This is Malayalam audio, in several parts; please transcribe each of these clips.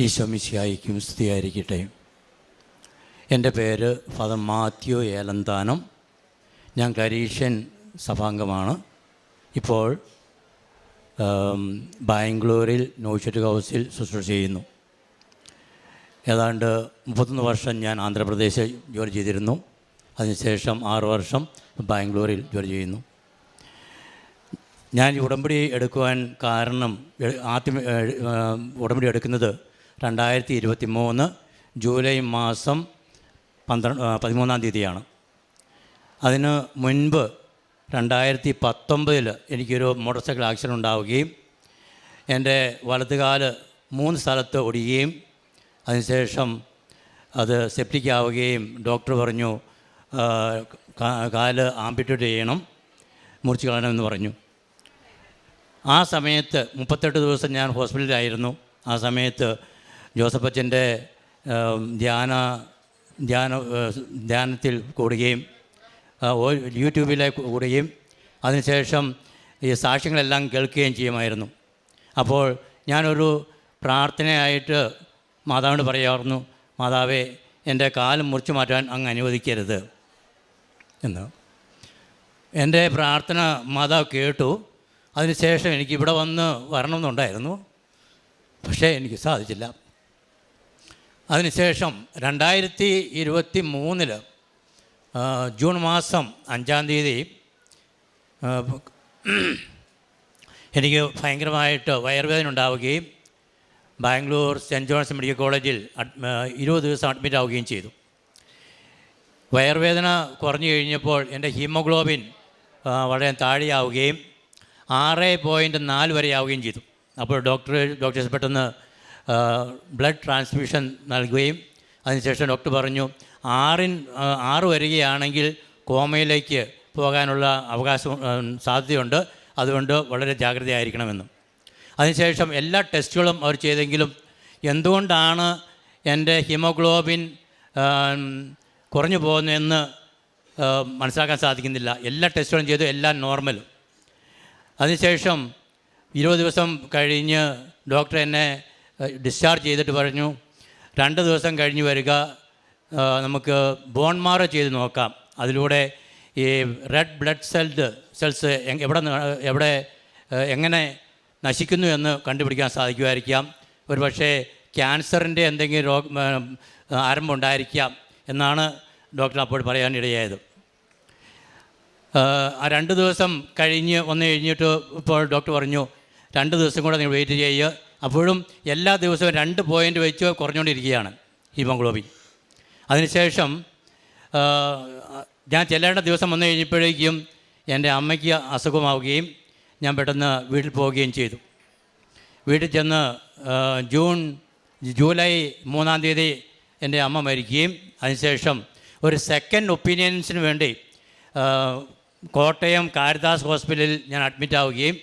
ഈശോ മിശിഹായ്ക്കും സ്തുതിയായിരിക്കട്ടെ. എൻ്റെ പേര് ഫാദർ മാത്യു ഏലന്താനം. ഞാൻ ക്ലരീഷ്യൻ സഭാംഗമാണ്. ഇപ്പോൾ ബാംഗ്ലൂരിൽ നോഷറ്റ് ഹൗസിൽ ശുശ്രൂഷ ചെയ്യുന്നു. ഏതാണ്ട് 31 വർഷം ഞാൻ ആന്ധ്രാപ്രദേശിൽ ജോലി ചെയ്തിരുന്നു. അതിനുശേഷം 6 വർഷം ബാംഗ്ലൂരിൽ ജോലി ചെയ്യുന്നു. ഞാൻ ഉടമ്പടി എടുക്കുവാൻ കാരണം, ആദ്യം ഉടമ്പടി എടുക്കുന്നത് 2023 ജൂലൈ മാസം 13-ാം തീയതിയാണ്. അതിന് മുൻപ് 2019 എനിക്കൊരു മോട്ടോർ സൈക്കിൾ ആക്സിഡൻ്റ് ഉണ്ടാവുകയും എൻ്റെ വലതുകാല് 3 സ്ഥലത്ത് ഒടിയുകയും അതിനുശേഷം അത് സെപ്റ്റിക് ആവുകയും ഡോക്ടർ പറഞ്ഞു കാല് ആംപിറ്റ്യൂട്ട് ചെയ്യണം, മുറിച്ച് കളയണമെന്ന് പറഞ്ഞു. ആ സമയത്ത് 38 ദിവസം ഞാൻ ഹോസ്പിറ്റലിലായിരുന്നു. ആ സമയത്ത് ജോസഫ് അച്ഛൻ്റെ ധ്യാനത്തിൽ കൂടുകയും യൂട്യൂബിലെ കൂടുകയും അതിനുശേഷം ഈ സാക്ഷ്യങ്ങളെല്ലാം കേൾക്കുകയും ചെയ്യുമായിരുന്നു. അപ്പോൾ ഞാനൊരു പ്രാർത്ഥനയായിട്ട് മാതാവിനോട് പറയാമായിരുന്നു, മാതാവേ എൻ്റെ കാല് മുറിച്ച് മാറ്റാൻ അങ്ങ് അനുവദിക്കരുത് എന്ന്. എൻ്റെ പ്രാർത്ഥന മാതാവ് കേട്ടു. അതിനുശേഷം എനിക്ക് ഇവിടെ വന്ന് വരണമെന്നുണ്ടായിരുന്നു, പക്ഷേ എനിക്ക് സാധിച്ചില്ല. അതിനുശേഷം 2023 ജൂൺ മാസം 5-ാം തീയതി എനിക്ക് ഭയങ്കരമായിട്ട് വയറുവേദന ഉണ്ടാവുകയും ബാംഗ്ലൂർ സെൻറ്റ് ജോൺസ് മെഡിക്കൽ കോളേജിൽ 20 ദിവസം അഡ്മിറ്റ് ആവുകയും ചെയ്തു. വയറുവേദന കുറഞ്ഞു കഴിഞ്ഞപ്പോൾ എൻ്റെ ഹീമോഗ്ലോബിൻ വളരെ താഴെയാവുകയും 6.4 വരെ ആവുകയും ചെയ്തു. അപ്പോൾ ഡോക്ടേഴ്സ് പെട്ടെന്ന് ബ്ലഡ് ട്രാൻസ്ഫ്യൂഷൻ നൽകുകയും അതിനുശേഷം ഡോക്ടർ പറഞ്ഞു 6 വരികയാണെങ്കിൽ കോമയിലേക്ക് പോകാനുള്ള സാധ്യതയുണ്ട്, അതുകൊണ്ട് വളരെ ജാഗ്രതയായിരിക്കണമെന്നും. അതിനുശേഷം എല്ലാ ടെസ്റ്റുകളും അവർ ചെയ്തെങ്കിലും എന്തുകൊണ്ടാണ് എൻ്റെ ഹീമോഗ്ലോബിൻ കുറഞ്ഞു പോകുന്നതെന്ന് മനസ്സിലാക്കാൻ സാധിക്കുന്നില്ല. എല്ലാ ടെസ്റ്റുകളും ചെയ്തു, എല്ലാം നോർമൽ. അതിനുശേഷം 20 ദിവസം കഴിഞ്ഞ് ഡോക്ടർ എന്നെ ഡിസ്ചാർജ് ചെയ്തിട്ട് പറഞ്ഞു 2 ദിവസം കഴിഞ്ഞ് വരിക, നമുക്ക് ബോൺ മാറോ ചെയ്ത് നോക്കാം. അതിലൂടെ ഈ റെഡ് ബ്ലഡ് സെൽസ് എങ്ങനെ നശിക്കുന്നു എന്ന് കണ്ടുപിടിക്കാൻ സാധിക്കുമായിരിക്കാം. ഒരു പക്ഷേ ക്യാൻസറിൻ്റെ എന്തെങ്കിലും ആരംഭം ഉണ്ടായിരിക്കാം എന്നാണ് ഡോക്ടർ അപ്പോൾ പറയാനിടയായത്. ആ 2 ദിവസം കഴിഞ്ഞിട്ട് ഇപ്പോൾ ഡോക്ടർ പറഞ്ഞു 2 ദിവസം കൂടെ നിങ്ങൾ വെയിറ്റ് ചെയ്യുക. അപ്പോഴും എല്ലാ ദിവസവും 2 പോയിൻ്റ് വെച്ച് കുറഞ്ഞുകൊണ്ടിരിക്കുകയാണ് ഹീമോഗ്ലോബിൻ. അതിനുശേഷം ഞാൻ ചെല്ലേണ്ട ദിവസം വന്നു കഴിഞ്ഞപ്പോഴേക്കും എൻ്റെ അമ്മയ്ക്ക് അസുഖമാവുകയും ഞാൻ പെട്ടെന്ന് വീട്ടിൽ പോവുകയും ചെയ്തു. വീട്ടിൽ ചെന്ന് ജൂലൈ 3-ാം തീയതി എൻ്റെ അമ്മ മരിക്കുകയും അതിനുശേഷം ഒരു സെക്കൻഡ് ഒപ്പീനിയൻസിന് വേണ്ടി കോട്ടയം കാരിതാസ് ഹോസ്പിറ്റലിൽ ഞാൻ അഡ്മിറ്റ് ആവുകയും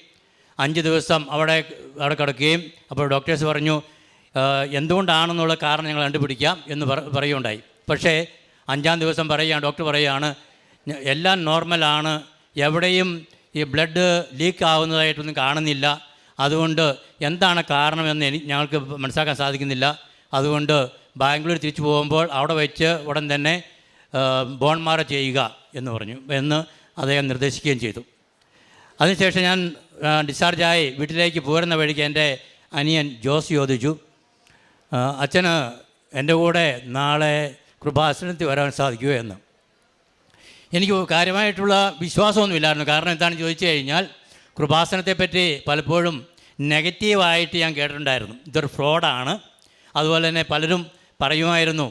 5 ദിവസം അവിടെ കിടക്കുകയും അപ്പോൾ ഡോക്ടേഴ്സ് പറഞ്ഞു എന്തുകൊണ്ടാണെന്നുള്ള കാരണം ഞങ്ങൾ കണ്ടുപിടിക്കാം എന്ന് പറയുകയുണ്ടായി. പക്ഷേ 5-ാം ദിവസം ഡോക്ടർ പറയുകയാണ് എല്ലാം നോർമലാണ്, എവിടെയും ഈ ബ്ലഡ് ലീക്ക് ആവുന്നതായിട്ടൊന്നും കാണുന്നില്ല, അതുകൊണ്ട് എന്താണ് കാരണമെന്ന് ഞങ്ങൾക്ക് മനസ്സിലാക്കാൻ സാധിക്കുന്നില്ല, അതുകൊണ്ട് ബാംഗ്ലൂർ തിരിച്ചു പോകുമ്പോൾ അവിടെ വെച്ച് ഉടൻ തന്നെ ബോൺ മാറോ ചെയ്യുക എന്ന് അദ്ദേഹം നിർദ്ദേശിക്കുകയും ചെയ്തു. അതിനുശേഷം ഞാൻ ഡിസ്ചാർജായി വീട്ടിലേക്ക് പോരുന്ന വഴിക്ക് എൻ്റെ അനിയൻ ജോസ് ചോദിച്ചു, അച്ഛന് എൻ്റെ കൂടെ നാളെ കൃപാസനത്തിൽ വരാൻ സാധിക്കുമോ എന്ന്. എനിക്ക് കാര്യമായിട്ടുള്ള വിശ്വാസമൊന്നുമില്ലായിരുന്നു. കാരണം എന്താണെന്ന് ചോദിച്ചു കഴിഞ്ഞാൽ കൃപാസനത്തെപ്പറ്റി പലപ്പോഴും നെഗറ്റീവായിട്ട് ഞാൻ കേട്ടിട്ടുണ്ടായിരുന്നു. ഇതൊരു ഫ്രോഡാണ്. അതുപോലെ തന്നെ പലരും പറയുമായിരുന്നു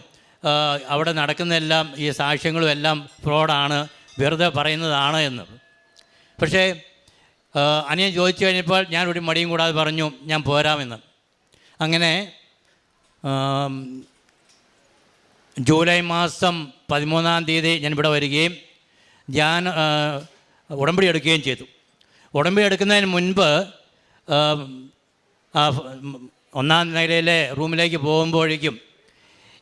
അവിടെ നടക്കുന്നതെല്ലാം ഈ സാക്ഷ്യങ്ങളും എല്ലാം ഫ്രോഡാണ്, വെറുതെ പറയുന്നതാണ് എന്ന്. പക്ഷേ അനിയൻ ചോദിച്ചു കഴിഞ്ഞപ്പോൾ ഞാൻ ഒരു മടിയും കൂടാതെ പറഞ്ഞു ഞാൻ പോരാമെന്ന്. അങ്ങനെ ജൂലൈ മാസം 13-ാം തീയതി ഞാൻ ഇവിടെ വരികയും ഞാൻ ഉടമ്പടി എടുക്കുകയും ചെയ്തു. ഉടമ്പടി എടുക്കുന്നതിന് മുൻപ് 1-ാം നിലയിലെ റൂമിലേക്ക് പോകുമ്പോഴേക്കും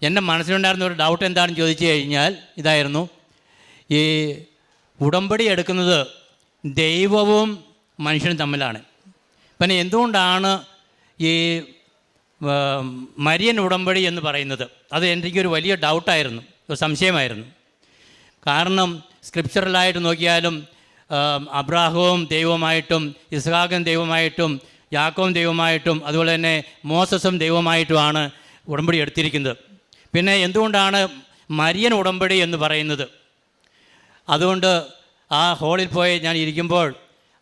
എൻ്റെ മനസ്സിലുണ്ടായിരുന്ന ഒരു ഡൗട്ട് എന്താണെന്ന് ചോദിച്ചു കഴിഞ്ഞാൽ ഇതായിരുന്നു, ഈ ഉടമ്പടി എടുക്കുന്നത് ദൈവവും മനുഷ്യനും തമ്മിലാണ്. പിന്നെ എന്തുകൊണ്ടാണ് ഈ മരിയൻ ഉടമ്പടി എന്ന് പറയുന്നത് അത് എനിക്കൊരു വലിയ ഡൗട്ടായിരുന്നു, ഒരു സംശയമായിരുന്നു. കാരണം സ്ക്രിപ്ചറലായിട്ട് നോക്കിയാലും അബ്രാഹവും ദൈവമായിട്ടും ഇസ്ഹാഖും ദൈവമായിട്ടും യാക്കോബും ദൈവമായിട്ടും അതുപോലെ തന്നെ മോസസും ദൈവമായിട്ടുമാണ് ഉടമ്പടി എടുത്തിരിക്കുന്നത്. പിന്നെ എന്തുകൊണ്ടാണ് മരിയൻ ഉടമ്പടി എന്ന് പറയുന്നത്? അതുകൊണ്ട് ആ ഹോളിൽ പോയി ഞാൻ ഇരിക്കുമ്പോൾ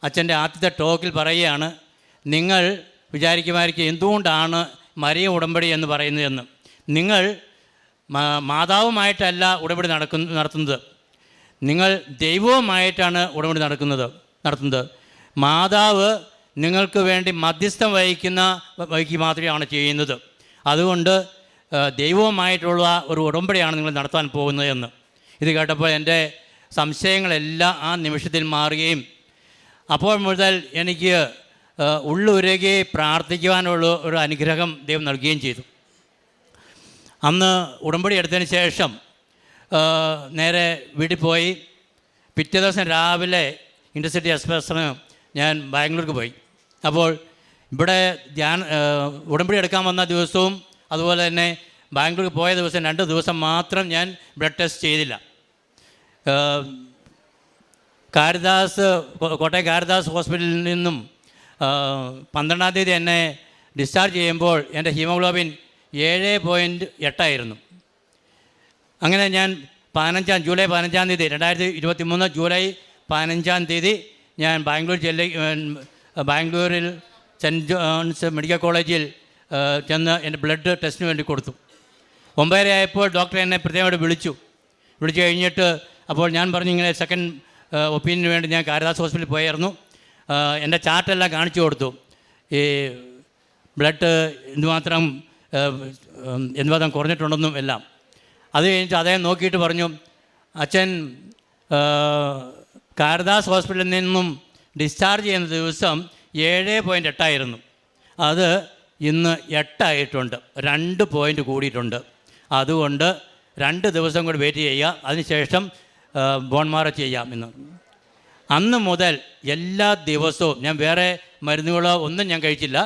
അച്ഛൻ്റെ ആദ്യത്തെ ടോക്കിൽ പറയുകയാണ്, നിങ്ങൾ വിചാരിക്കുമായിരിക്കും എന്തുകൊണ്ടാണ് മരിയൻ ഉടമ്പടി എന്ന് പറയുന്നതെന്ന്. നിങ്ങൾ മാതാവുമായിട്ടല്ല ഉടമ്പടി നടത്തുന്നത്, നിങ്ങൾ ദൈവവുമായിട്ടാണ് ഉടമ്പടി നടത്തുന്നത്. മാതാവ് നിങ്ങൾക്ക് വേണ്ടി മധ്യസ്ഥം വഹിക്കുക മാത്രമാണ് ചെയ്യുന്നത്. അതുകൊണ്ട് ദൈവവുമായിട്ടുള്ള ഒരു ഉടമ്പടിയാണ് നിങ്ങൾ നടത്താൻ പോകുന്നതെന്ന്. ഇത് കേട്ടപ്പോൾ എൻ്റെ സംശയങ്ങളെല്ലാം ആ നിമിഷത്തിൽ മാറുകയും അപ്പോൾ മുതൽ എനിക്ക് ഉള്ളുരുകി പ്രാർത്ഥിക്കുവാനുള്ള ഒരു അനുഗ്രഹം ദൈവം നൽകുകയും ചെയ്തു. അന്ന് ഉടമ്പടി എടുത്തതിന് ശേഷം നേരെ വീട്ടിൽ പോയി പിറ്റേ ദിവസം രാവിലെ ഇൻ്റർസിറ്റി എക്സ്പ്രസ്സിന് ഞാൻ ബാംഗ്ലൂർക്ക് പോയി. അപ്പോൾ ഇവിടെ ഉടമ്പടി എടുക്കാൻ വന്ന ദിവസവും അതുപോലെ തന്നെ ബാംഗ്ലൂർക്ക് പോയ ദിവസം 2 ദിവസം മാത്രം ഞാൻ ബ്ലഡ് ടെസ്റ്റ് ചെയ്തില്ല. കോട്ടയം കാരിദാസ് ഹോസ്പിറ്റലിൽ നിന്നും 12-ാം തീയതി എന്നെ ഡിസ്ചാർജ് ചെയ്യുമ്പോൾ എൻ്റെ ഹീമോഗ്ലോബിൻ 7.8 ആയിരുന്നു. അങ്ങനെ ഞാൻ ജൂലൈ 15-ാം തീയതി 2023 ജൂലൈ 15-ാം തീയതി ഞാൻ ബാംഗ്ലൂരിൽ സെൻറ്റ് ജോൺസ് മെഡിക്കൽ കോളേജിൽ ചെന്ന് എൻ്റെ ബ്ലഡ് ടെസ്റ്റിന് വേണ്ടി കൊടുത്തു. 9:30 ആയപ്പോൾ ഡോക്ടർ എന്നെ പ്രത്യേകമായിട്ട് വിളിച്ചു കഴിഞ്ഞിട്ട് അപ്പോൾ ഞാൻ പറഞ്ഞു ഇങ്ങനെ സെക്കൻഡ് ഒപ്പീനിയന് വേണ്ടി ഞാൻ കാരിദാസ് ഹോസ്പിറ്റലിൽ പോയായിരുന്നു. എൻ്റെ ചാർട്ടെല്ലാം കാണിച്ചു കൊടുത്തു, ഈ ബ്ലഡ് എന്തുമാത്രം കുറഞ്ഞിട്ടുണ്ടെന്നും എല്ലാം. അത് കഴിഞ്ഞിട്ട് അദ്ദേഹം നോക്കിയിട്ട് പറഞ്ഞു, അച്ഛൻ കാരിദാസ് ഹോസ്പിറ്റലിൽ നിന്നും ഡിസ്ചാർജ് ചെയ്യുന്ന ദിവസം 7.8 ആയിരുന്നു. അത് ഇന്ന് 8 ആയിട്ടുണ്ട്, 2 പോയിൻ്റ് കൂടിയിട്ടുണ്ട്. അതുകൊണ്ട് 2 ദിവസം കൂടി വെയിറ്റ് ചെയ്യുക, അതിനുശേഷം ബോൺ മാറോ ചെയ്യാം എന്ന്. അന്ന് മുതൽ എല്ലാ ദിവസവും ഞാൻ വേറെ മരുന്നുകളോ ഒന്നും ഞാൻ കഴിച്ചില്ല.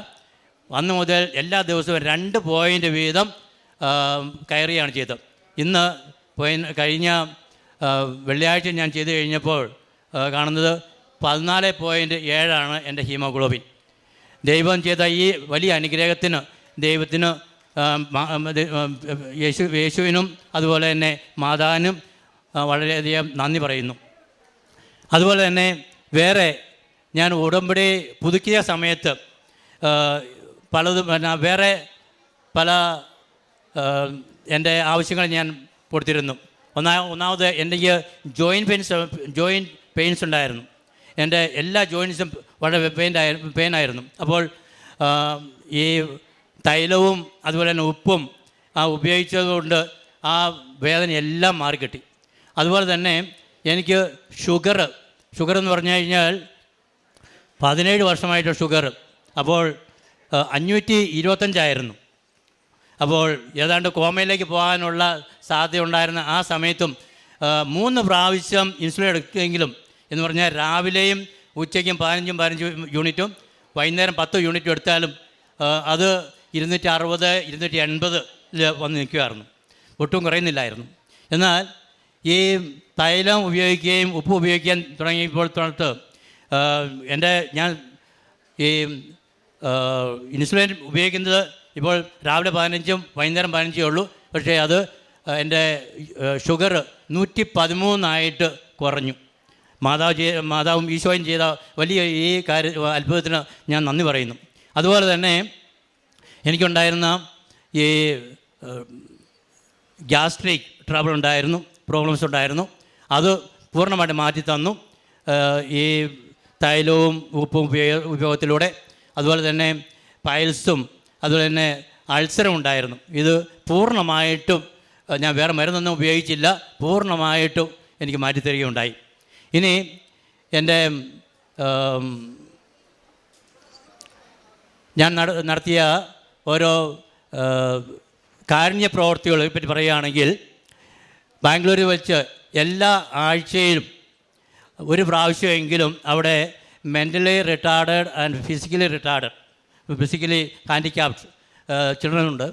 അന്ന് മുതൽ എല്ലാ ദിവസവും 2 പോയിൻ്റ് വീതം കയറുകയാണ് ചെയ്തത്. ഇന്ന് കഴിഞ്ഞ വെള്ളിയാഴ്ച ഞാൻ ചെയ്ത് കഴിഞ്ഞപ്പോൾ കാണുന്നത് 14.7 എൻ്റെ ഹീമോഗ്ലോബിൻ. ദൈവം ചെയ്ത ഈ വലിയ അനുഗ്രഹത്തിന് ദൈവത്തിന് യേശുവിനും അതുപോലെ തന്നെ മാതാവിനും വളരെയധികം നന്ദി പറയുന്നു. അതുപോലെ തന്നെ വേറെ ഞാൻ ഉടമ്പടി പുതുക്കിയ സമയത്ത് പലതും വേറെ പല എൻ്റെ ആവശ്യങ്ങൾ ഞാൻ കൊടുത്തിരുന്നു. ഒന്നാമത് എനിക്ക് ജോയിൻറ്റ് പെയിൻസ് ഉണ്ടായിരുന്നു. എൻ്റെ എല്ലാ ജോയിൻറ്റ്സും വളരെ പെയിനായിരുന്നു. അപ്പോൾ ഈ തൈലവും അതുപോലെ തന്നെ ഉപ്പും ഉപയോഗിച്ചതുകൊണ്ട് ആ വേദന എല്ലാം മാറിക്കിട്ടി. അതുപോലെ തന്നെ എനിക്ക് ഷുഗർ എന്ന് പറഞ്ഞു കഴിഞ്ഞാൽ 17 വർഷമായിട്ട് ഷുഗർ. അപ്പോൾ 525 ആയിരുന്നു. അപ്പോൾ ഏതാണ്ട് കോമയിലേക്ക് പോകാനുള്ള സാധ്യത ഉണ്ടായിരുന്ന ആ സമയത്തും 3 പ്രാവശ്യം ഇൻസുലിൻ എടുക്കുമെങ്കിലും എന്ന് പറഞ്ഞാൽ രാവിലെയും ഉച്ചയ്ക്കും 15 യൂണിറ്റും വൈകുന്നേരം 10 യൂണിറ്റും എടുത്താലും അത് 260 280 വന്ന് നിൽക്കുമായിരുന്നു, ഒട്ടും കുറയുന്നില്ലായിരുന്നു. എന്നാൽ ഈ തൈലം ഉപയോഗിക്കുകയും ഉപ്പ് ഉപയോഗിക്കാൻ തുടങ്ങിയപ്പോൾ തൊട്ട് ഞാൻ ഈ ഇൻസുലിൻ ഉപയോഗിക്കുന്നത് ഇപ്പോൾ രാവിലെ 15 വൈകുന്നേരം 15 ഉള്ളൂ. പക്ഷേ അത് എൻ്റെ ഷുഗർ 113 കുറഞ്ഞു. മാതാവും ഈശോയും ചെയ്ത വലിയ ഈ അത്ഭുതത്തിന് ഞാൻ നന്ദി പറയുന്നു. അതുപോലെ തന്നെ എനിക്കുണ്ടായിരുന്ന ഈ ഗ്യാസ്ട്രിക് പ്രോബ്ലംസ് ഉണ്ടായിരുന്നു. അത് പൂർണ്ണമായിട്ട് മാറ്റി തന്നു ഈ തൈലവും ഉപ്പും ഉപയോഗത്തിലൂടെ. അതുപോലെ തന്നെ പൈൽസും അതുപോലെ തന്നെ അൾസറും ഉണ്ടായിരുന്നു. ഇത് പൂർണ്ണമായിട്ടും ഞാൻ വേറെ മരുന്നൊന്നും ഉപയോഗിച്ചില്ല, പൂർണ്ണമായിട്ടും എനിക്ക് മാറ്റിത്തരികയുണ്ടായി. ഇനി എൻ്റെ ഞാൻ നടത്തിയ ഓരോ കാരുണ്യ പ്രവർത്തികളെ പറ്റി പറയുകയാണെങ്കിൽ, ബാംഗ്ലൂരിൽ വെച്ച് എല്ലാ ആഴ്ചയിലും ഒരു പ്രാവശ്യമെങ്കിലും അവിടെ mentally retarded and physically handicapped ചിൽഡ്രനുണ്ട്.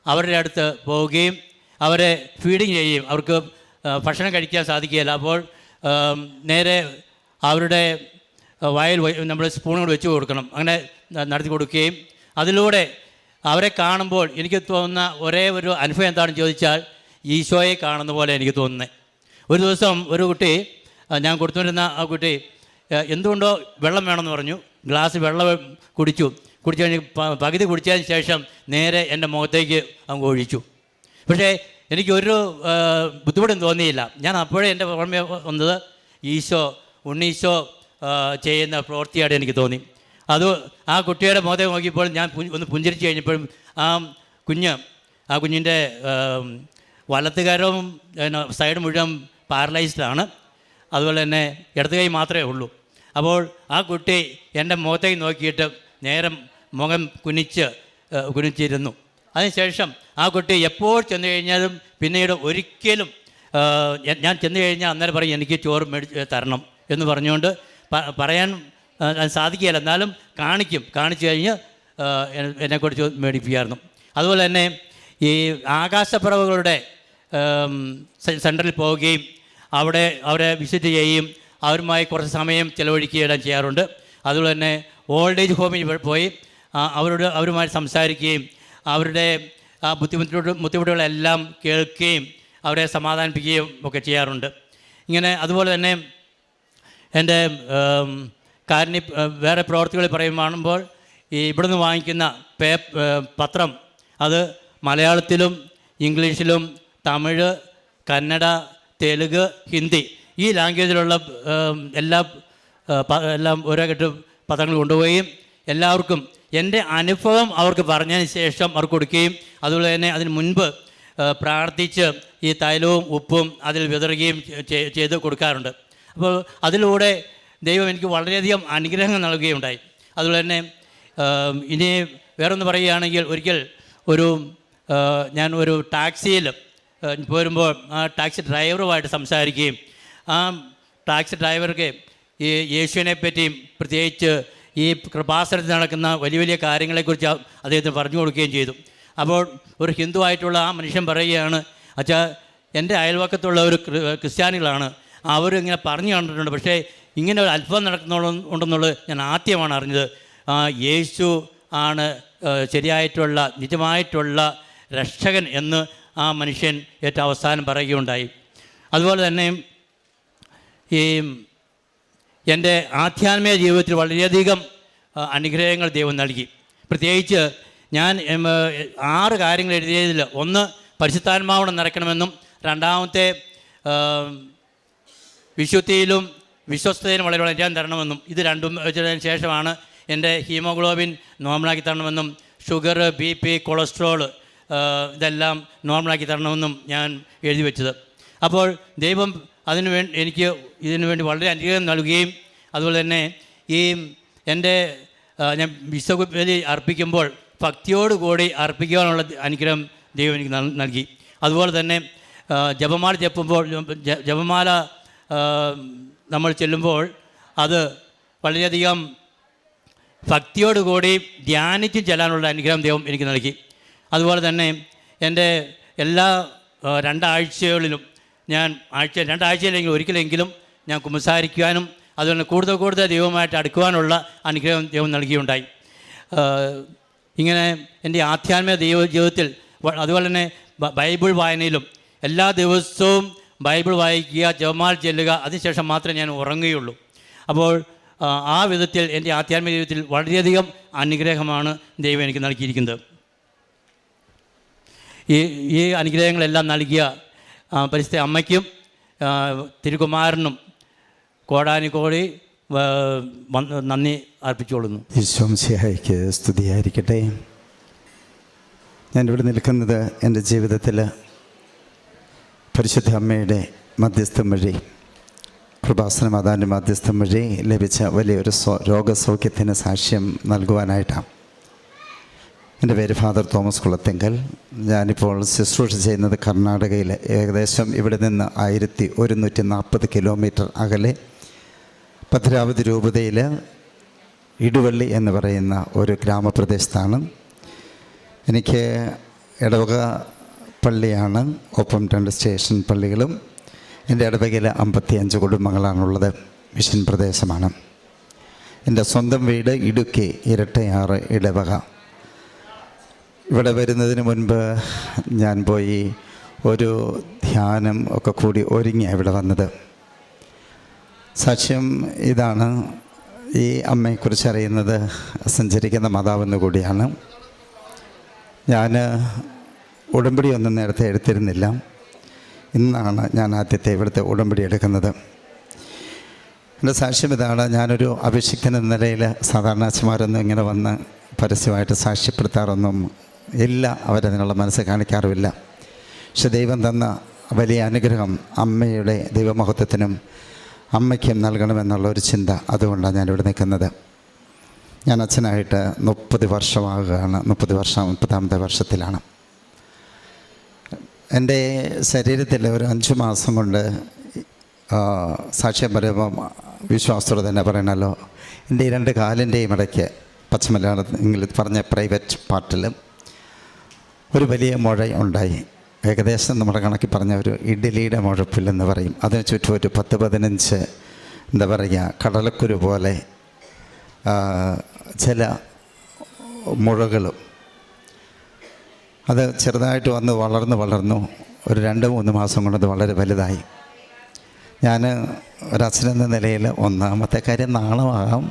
അവരുടെ അടുത്ത് പോവുകയും അവരെ ഫീഡിങ് ചെയ്യുകയും അവർക്ക് ഭക്ഷണം കഴിക്കാൻ സാധിക്കുകയില്ല. അപ്പോൾ നേരെ അവരുടെ വായിൽ നമ്മൾ സ്പൂണുകൾ വെച്ച് കൊടുക്കണം. അങ്ങനെ നടത്തി കൊടുക്കുകയും അതിലൂടെ അവരെ കാണുമ്പോൾ എനിക്ക് തോന്നുന്ന ഒരേ ഒരു അനുഭവം എന്താണെന്ന് ചോദിച്ചാൽ ഈശോയെ കാണുന്ന പോലെ എനിക്ക് തോന്നുന്നത്. ഒരു ദിവസം ഒരു കുട്ടി, ഞാൻ കൊടുത്തുകൊണ്ടിരുന്ന ആ കുട്ടി എന്തുകൊണ്ടോ വെള്ളം വേണമെന്ന് പറഞ്ഞു. ഗ്ലാസ് വെള്ളം കുടിച്ചു കഴിഞ്ഞ് പകുതി കുടിച്ചതിന് ശേഷം നേരെ എൻ്റെ മുഖത്തേക്ക് അങ്ങ് ഒഴിച്ചു. പക്ഷേ എനിക്കൊരു ബുദ്ധിമുട്ടും തോന്നിയില്ല. ഞാൻ അപ്പോഴേ എൻ്റെ ഓർമ്മ വന്നത് ഉണ്ണീശോ ചെയ്യുന്ന പ്രവൃത്തിയായിട്ട് എനിക്ക് തോന്നി. അത് ആ കുട്ടിയുടെ മുഖത്തേക്ക് നോക്കിയപ്പോൾ ഞാൻ ഒന്ന് പുഞ്ചിരിച്ച് കഴിഞ്ഞപ്പോഴും ആ കുഞ്ഞിൻ്റെ വലത്തുകരവും സൈഡ് മുഴുവൻ പാരലൈസ്ഡാണ്. അതുപോലെ തന്നെ ഇടത് കൈ മാത്രമേ ഉള്ളൂ. അപ്പോൾ ആ കുട്ടി എൻ്റെ മുഖത്തേക്ക് നോക്കിയിട്ട് നേരെ മുഖം കുനിച്ചിരുന്നു. അതിനുശേഷം ആ കുട്ടി എപ്പോൾ ചെന്ന് കഴിഞ്ഞാലും പിന്നീട് ഒരിക്കലും ഞാൻ ചെന്ന് കഴിഞ്ഞാൽ അന്നേരം പറയും എനിക്ക് ചോറ് തരണം എന്ന് പറഞ്ഞുകൊണ്ട് പറയാൻ സാധിക്കുകയില്ല, എന്നാലും കാണിച്ചു കഴിഞ്ഞ് എന്നെക്കുറിച്ച് മേടിപ്പിക്കായിരുന്നു. അതുപോലെ തന്നെ ഈ ആകാശപ്പറവുകളുടെ സെൻറ്ററിൽ പോവുകയും അവരെ വിസിറ്റ് ചെയ്യുകയും അവരുമായി കുറച്ച് സമയം ചിലവഴിക്കുകയെല്ലാം ചെയ്യാറുണ്ട്. അതുപോലെ തന്നെ ഓൾഡ് ഏജ് ഹോമിൽ പോയി അവരുമായി സംസാരിക്കുകയും അവരുടെ ആ ബുദ്ധിമുട്ടുകളെല്ലാം കേൾക്കുകയും അവരെ സമാധാനിപ്പിക്കുകയും ഒക്കെ ചെയ്യാറുണ്ട്. ഇങ്ങനെ അതുപോലെ തന്നെ എൻ്റെ വേറെ പ്രവർത്തികൾ പറയുമ്പോൾ ഇവിടുന്ന് വാങ്ങിക്കുന്ന പത്രം അത് മലയാളത്തിലും ഇംഗ്ലീഷിലും തമിഴ്, കന്നഡ, തെലുങ്ക്, ഹിന്ദി ഈ ലാംഗ്വേജിലുള്ള എല്ലാം ഓരോ കെട്ട് പത്രങ്ങൾ കൊണ്ടുപോവുകയും എല്ലാവർക്കും എൻ്റെ അനുഭവം അവർക്ക് പറഞ്ഞതിന് ശേഷം അവർക്ക് കൊടുക്കുകയും അതുപോലെ തന്നെ അതിന് മുൻപ് പ്രാർത്ഥിച്ച് ഈ തൈലവും ഉപ്പും അതിൽ വിതറുകയും ചെയ്ത് കൊടുക്കാറുണ്ട്. അപ്പോൾ അതിലൂടെ ദൈവം എനിക്ക് വളരെയധികം അനുഗ്രഹങ്ങൾ നൽകുകയുണ്ടായി. അതുപോലെ തന്നെ ഇനി വേറൊന്ന് പറയുകയാണെങ്കിൽ ഒരിക്കൽ ഞാൻ ഒരു ടാക്സിയിൽ പോരുമ്പോൾ ആ ടാക്സി ഡ്രൈവറുമായിട്ട് സംസാരിക്കുകയും ആ ടാക്സി ഡ്രൈവർക്ക് ഈ യേശുവിനെ പറ്റിയും പ്രത്യേകിച്ച് ഈ കൃപാസനത്തിൽ നടക്കുന്ന വലിയ വലിയ കാര്യങ്ങളെക്കുറിച്ച് അദ്ദേഹത്തിന് പറഞ്ഞു കൊടുക്കുകയും ചെയ്തു. അപ്പോൾ ഒരു ഹിന്ദുവായിട്ടുള്ള ആ മനുഷ്യൻ പറയുകയാണ്, അച്ഛാ എൻ്റെ അയൽവക്കത്തുള്ള ഒരു ക്രിസ്ത്യാനികളാണ്, അവരിങ്ങനെ പറഞ്ഞു കണ്ടിട്ടുണ്ട്, പക്ഷേ ഇങ്ങനെ ഒരു അത്ഭുതം ഉണ്ടെന്നുള്ളത് ഞാൻ ആദ്യമാണ് അറിഞ്ഞത്. യേശു ആണ് ശരിയായിട്ടുള്ള നിജമായിട്ടുള്ള രക്ഷകൻ എന്ന് ആ മനുഷ്യൻ ഏറ്റവും അവസാനം പറയുകയുണ്ടായി. അതുപോലെ തന്നെ ഈ എൻ്റെ ആധ്യാത്മിക ജീവിതത്തിൽ വളരെയധികം അനുഗ്രഹങ്ങൾ ദൈവം നൽകി. പ്രത്യേകിച്ച് ഞാൻ 6 കാര്യങ്ങൾ എഴുതിയതിൽ ഒന്ന് പരിശുദ്ധാത്മാവോടെ നിറയ്ക്കണമെന്നും, രണ്ടാമത്തെ വിശുദ്ധിയിലും വിശ്വസ്തയിലും വളരാൻ തരണമെന്നും, ഇത് രണ്ടും വെച്ചതിന് ശേഷമാണ് എൻ്റെ ഹീമോഗ്ലോബിൻ നോർമലാക്കി തരണമെന്നും, ഷുഗർ, BP, കൊളസ്ട്രോൾ ഇതെല്ലാം നോർമലാക്കി തരണമെന്നും ഞാൻ എഴുതി വെച്ചത്. അപ്പോൾ ദൈവം എനിക്ക് ഇതിനു വേണ്ടി വളരെ അനുഗ്രഹം നൽകുകയും അതുപോലെ തന്നെ ഈ ഞാൻ വിശ്വബലി അർപ്പിക്കുമ്പോൾ ഭക്തിയോടുകൂടി അർപ്പിക്കുവാനുള്ള അനുഗ്രഹം ദൈവം എനിക്ക് നൽകി. അതുപോലെ തന്നെ ജപമാല നമ്മൾ ചെല്ലുമ്പോൾ അത് വളരെയധികം ഭക്തിയോടുകൂടി ധ്യാനിച്ച് ചെല്ലാനുള്ള അനുഗ്രഹം ദൈവം എനിക്ക് നൽകി. അതുപോലെ തന്നെ എൻ്റെ എല്ലാ 2 ആഴ്ചകളിലും ഞാൻ 2 ആഴ്ചയിലെങ്കിലും ഒരിക്കലെങ്കിലും ഞാൻ കുമ്പസാരിക്കുവാനും അതുപോലെ കൂടുതൽ ദൈവമായിട്ട് അടുക്കുവാനുള്ള അനുഗ്രഹം ദൈവം നൽകിയുണ്ടായി. ഇങ്ങനെ എൻ്റെ ആധ്യാത്മിക ജീവിതത്തിൽ അതുപോലെ തന്നെ ബൈബിൾ വായനയിലും എല്ലാ ദിവസവും ബൈബിൾ വായിക്കുക, ജപമാല ചെല്ലുക, അതിനുശേഷം മാത്രമേ ഞാൻ ഉറങ്ങുകയുള്ളൂ. അപ്പോൾ ആ വിധത്തിൽ എൻ്റെ ആധ്യാത്മിക ജീവിതത്തിൽ വളരെയധികം അനുഗ്രഹമാണ് ദൈവം എനിക്ക് നൽകിയിരിക്കുന്നത്. ഈ അനുഗ്രഹങ്ങളെല്ലാം നൽകിയ പരിശുദ്ധ അമ്മയ്ക്കും തിരുകുമാരനും കോടാനുകോടി നന്ദി അർപ്പിച്ചുകൊള്ളുന്നു. ഈശോമിശിഹായ്ക്ക് സ്തുതിയായിരിക്കട്ടെ. ഞാനിവിടെ നിൽക്കുന്നത് എൻ്റെ ജീവിതത്തിൽ പരിശുദ്ധ അമ്മയുടെ മധ്യസ്ഥം വഴി, കൃപാസന മാതാവിൻ്റെ മധ്യസ്ഥം വഴി ലഭിച്ച വലിയൊരു രോഗസൗഖ്യത്തിന് സാക്ഷ്യം നൽകുവാനായിട്ടാണ്. എൻ്റെ പേര് ഫാദർ തോമസ് കുളത്തിങ്കൽ. ഞാനിപ്പോൾ ശുശ്രൂഷ ചെയ്യുന്നത് കർണാടകയിൽ ഏകദേശം ഇവിടെ നിന്ന് 1140 കിലോമീറ്റർ അകലെ ഭദ്രാവതി രൂപതയിൽ ഇടുവള്ളി എന്ന് പറയുന്ന ഒരു ഗ്രാമപ്രദേശത്താണ്. എനിക്ക് ഇടവക പള്ളിയാണ്, ഒപ്പം 2 സ്റ്റേഷൻ പള്ളികളും. എൻ്റെ ഇടവകയിൽ 55 കുടുംബങ്ങളാണുള്ളത്. മിഷൻ പ്രദേശമാണ്. എൻ്റെ സ്വന്തം വീട് ഇടുക്കി ഇരട്ടയാറ് ഇടവക. ഇവിടെ വരുന്നതിന് മുൻപ് ഞാൻ പോയി ഒരു ധ്യാനം ഒക്കെ കൂടി ഒരുങ്ങിയാണ് ഇവിടെ വന്നത്. സാക്ഷ്യം ഇതാണ്. ഈ അമ്മയെക്കുറിച്ച് അറിയുന്നത് സഞ്ചരിക്കുന്ന മാതാവെന്ന് കൂടിയാണ്. ഞാൻ ഉടമ്പടി ഒന്നും നേരത്തെ എടുത്തിരുന്നില്ല. ഇന്നാണ് ഞാൻ ആദ്യത്തെ ഇവിടുത്തെ ഉടമ്പടി എടുക്കുന്നത്. എൻ്റെ സാക്ഷ്യം ഇതാണ്. ഞാനൊരു അഭിഷിക്തൻ എന്ന നിലയിൽ സാധാരണ അച്ഛന്മാരൊന്നും ഇങ്ങനെ വന്ന് പരസ്യമായിട്ട് സാക്ഷ്യപ്പെടുത്താറൊന്നും ഇല്ല. അവരതിനുള്ള മനസ്സ് കാണിക്കാറുമില്ല. പക്ഷെ ദൈവം തന്ന വലിയ അനുഗ്രഹം അമ്മയുടെ ദൈവമഹത്വത്തിനും അമ്മയ്ക്കും നൽകണമെന്നുള്ള ഒരു ചിന്ത, അതുകൊണ്ടാണ് ഞാനിവിടെ നിൽക്കുന്നത്. ഞാൻ അച്ഛനായിട്ട് 30 വർഷമാകുകയാണ്. 30ാമത്തെ വർഷത്തിലാണ്. എൻ്റെ ശരീരത്തിൽ ഒരു 5 മാസം കൊണ്ട് സാക്ഷ്യം പറയുമ്പം വിശ്വാസത്തോടെ തന്നെ പറയണമല്ലോ, എൻ്റെ ഈ 2 കാലിൻ്റെയും ഇടയ്ക്ക് പച്ചമലയാളത്തിൽ പറഞ്ഞ പ്രൈവറ്റ് പാർട്ടിൽ ഒരു വലിയ മുഴ ഉണ്ടായി. ഏകദേശം നമ്മുടെ കണക്കി പറഞ്ഞ ഒരു ഇഡ്ഡലിയുടെ മുഴപ്പില്ലെന്ന് പറയും. അതിന് ചുറ്റും ഒരു 10-15 എന്താ പറയുക, കടലക്കുരു പോലെ ചില മുഴകളും. അത് ചെറുതായിട്ട് വന്ന് വളർന്നു ഒരു 2-3 മാസം കൊണ്ടത് വളരെ വലുതായി. ഞാൻ ഒരച്ഛനെന്ന നിലയിൽ ഒന്നാമത്തെ കാര്യം നാണമാകാം.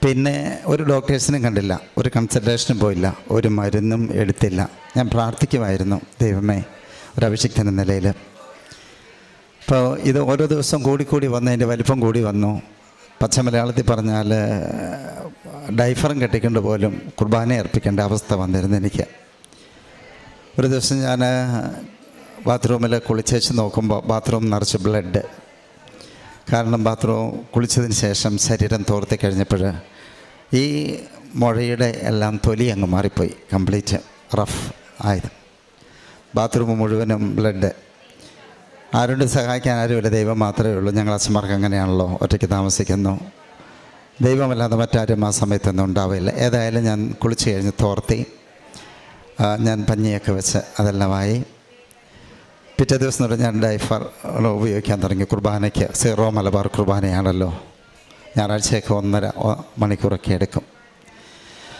പിന്നെ ഒരു ഡോക്ടേഴ്സിനും കണ്ടില്ല, ഒരു കൺസൾട്ടേഷനും പോയില്ല, ഒരു മരുന്നും എടുത്തില്ല. ഞാൻ പ്രാർത്ഥിക്കുമായിരുന്നു, ദൈവമേ, ഒരു അഭിഷിക്തൻ എന്ന നിലയിൽ. അപ്പോൾ ഇത് ഓരോ ദിവസം കൂടിക്കൂടി വന്ന് അതിൻ്റെ വലിപ്പം കൂടി വന്നു. പച്ചമലയാളത്തിൽ പറഞ്ഞാൽ ഡൈഫറും കെട്ടിക്കൊണ്ട് പോലും കുർബാന അർപ്പിക്കേണ്ട അവസ്ഥ വന്നിരുന്നു എനിക്ക്. ഒരു ദിവസം ഞാൻ ബാത്റൂമിൽ കുളിച്ചേച്ച് നോക്കുമ്പോൾ ബാത്റൂം നിറച്ച് ബ്ലഡ്. കാരണം ബാത്റൂം കുളിച്ചതിന് ശേഷം ശരീരം തോർത്തി കഴിഞ്ഞപ്പോൾ ഈ മുഴയുടെ എല്ലാം തൊലി അങ്ങ് മാറിപ്പോയി, കംപ്ലീറ്റ് റഫ് ആയത്. ബാത്റൂം മുഴുവനും ബ്ലഡ്. ആരോട് സഹായിക്കാൻ ആരുമില്ല, ദൈവം മാത്രമേ ഉള്ളൂ. ഞങ്ങൾ അച്ഛന്മാർക്ക് അങ്ങനെയാണല്ലോ, ഒറ്റയ്ക്ക് താമസിക്കുന്നു. ദൈവമല്ലാതെ മറ്റാരും ആ സമയത്തൊന്നും ഉണ്ടാവില്ല. ഏതായാലും ഞാൻ കുളിച്ച് കഴിഞ്ഞ് തോർത്തി, ഞാൻ പഞ്ഞിയൊക്കെ വെച്ച് അതെല്ലാമായി. പിറ്റേ ദിവസം തൊട്ട് ഞാൻ ഡൈഫർ ഉപയോഗിക്കാൻ തുടങ്ങി. കുർബാനയ്ക്ക് സീറോ മലബാർ കുർബാനയാണല്ലോ, ഞായറാഴ്ചയൊക്കെ 1.5 മണിക്കൂറൊക്കെ എടുക്കും.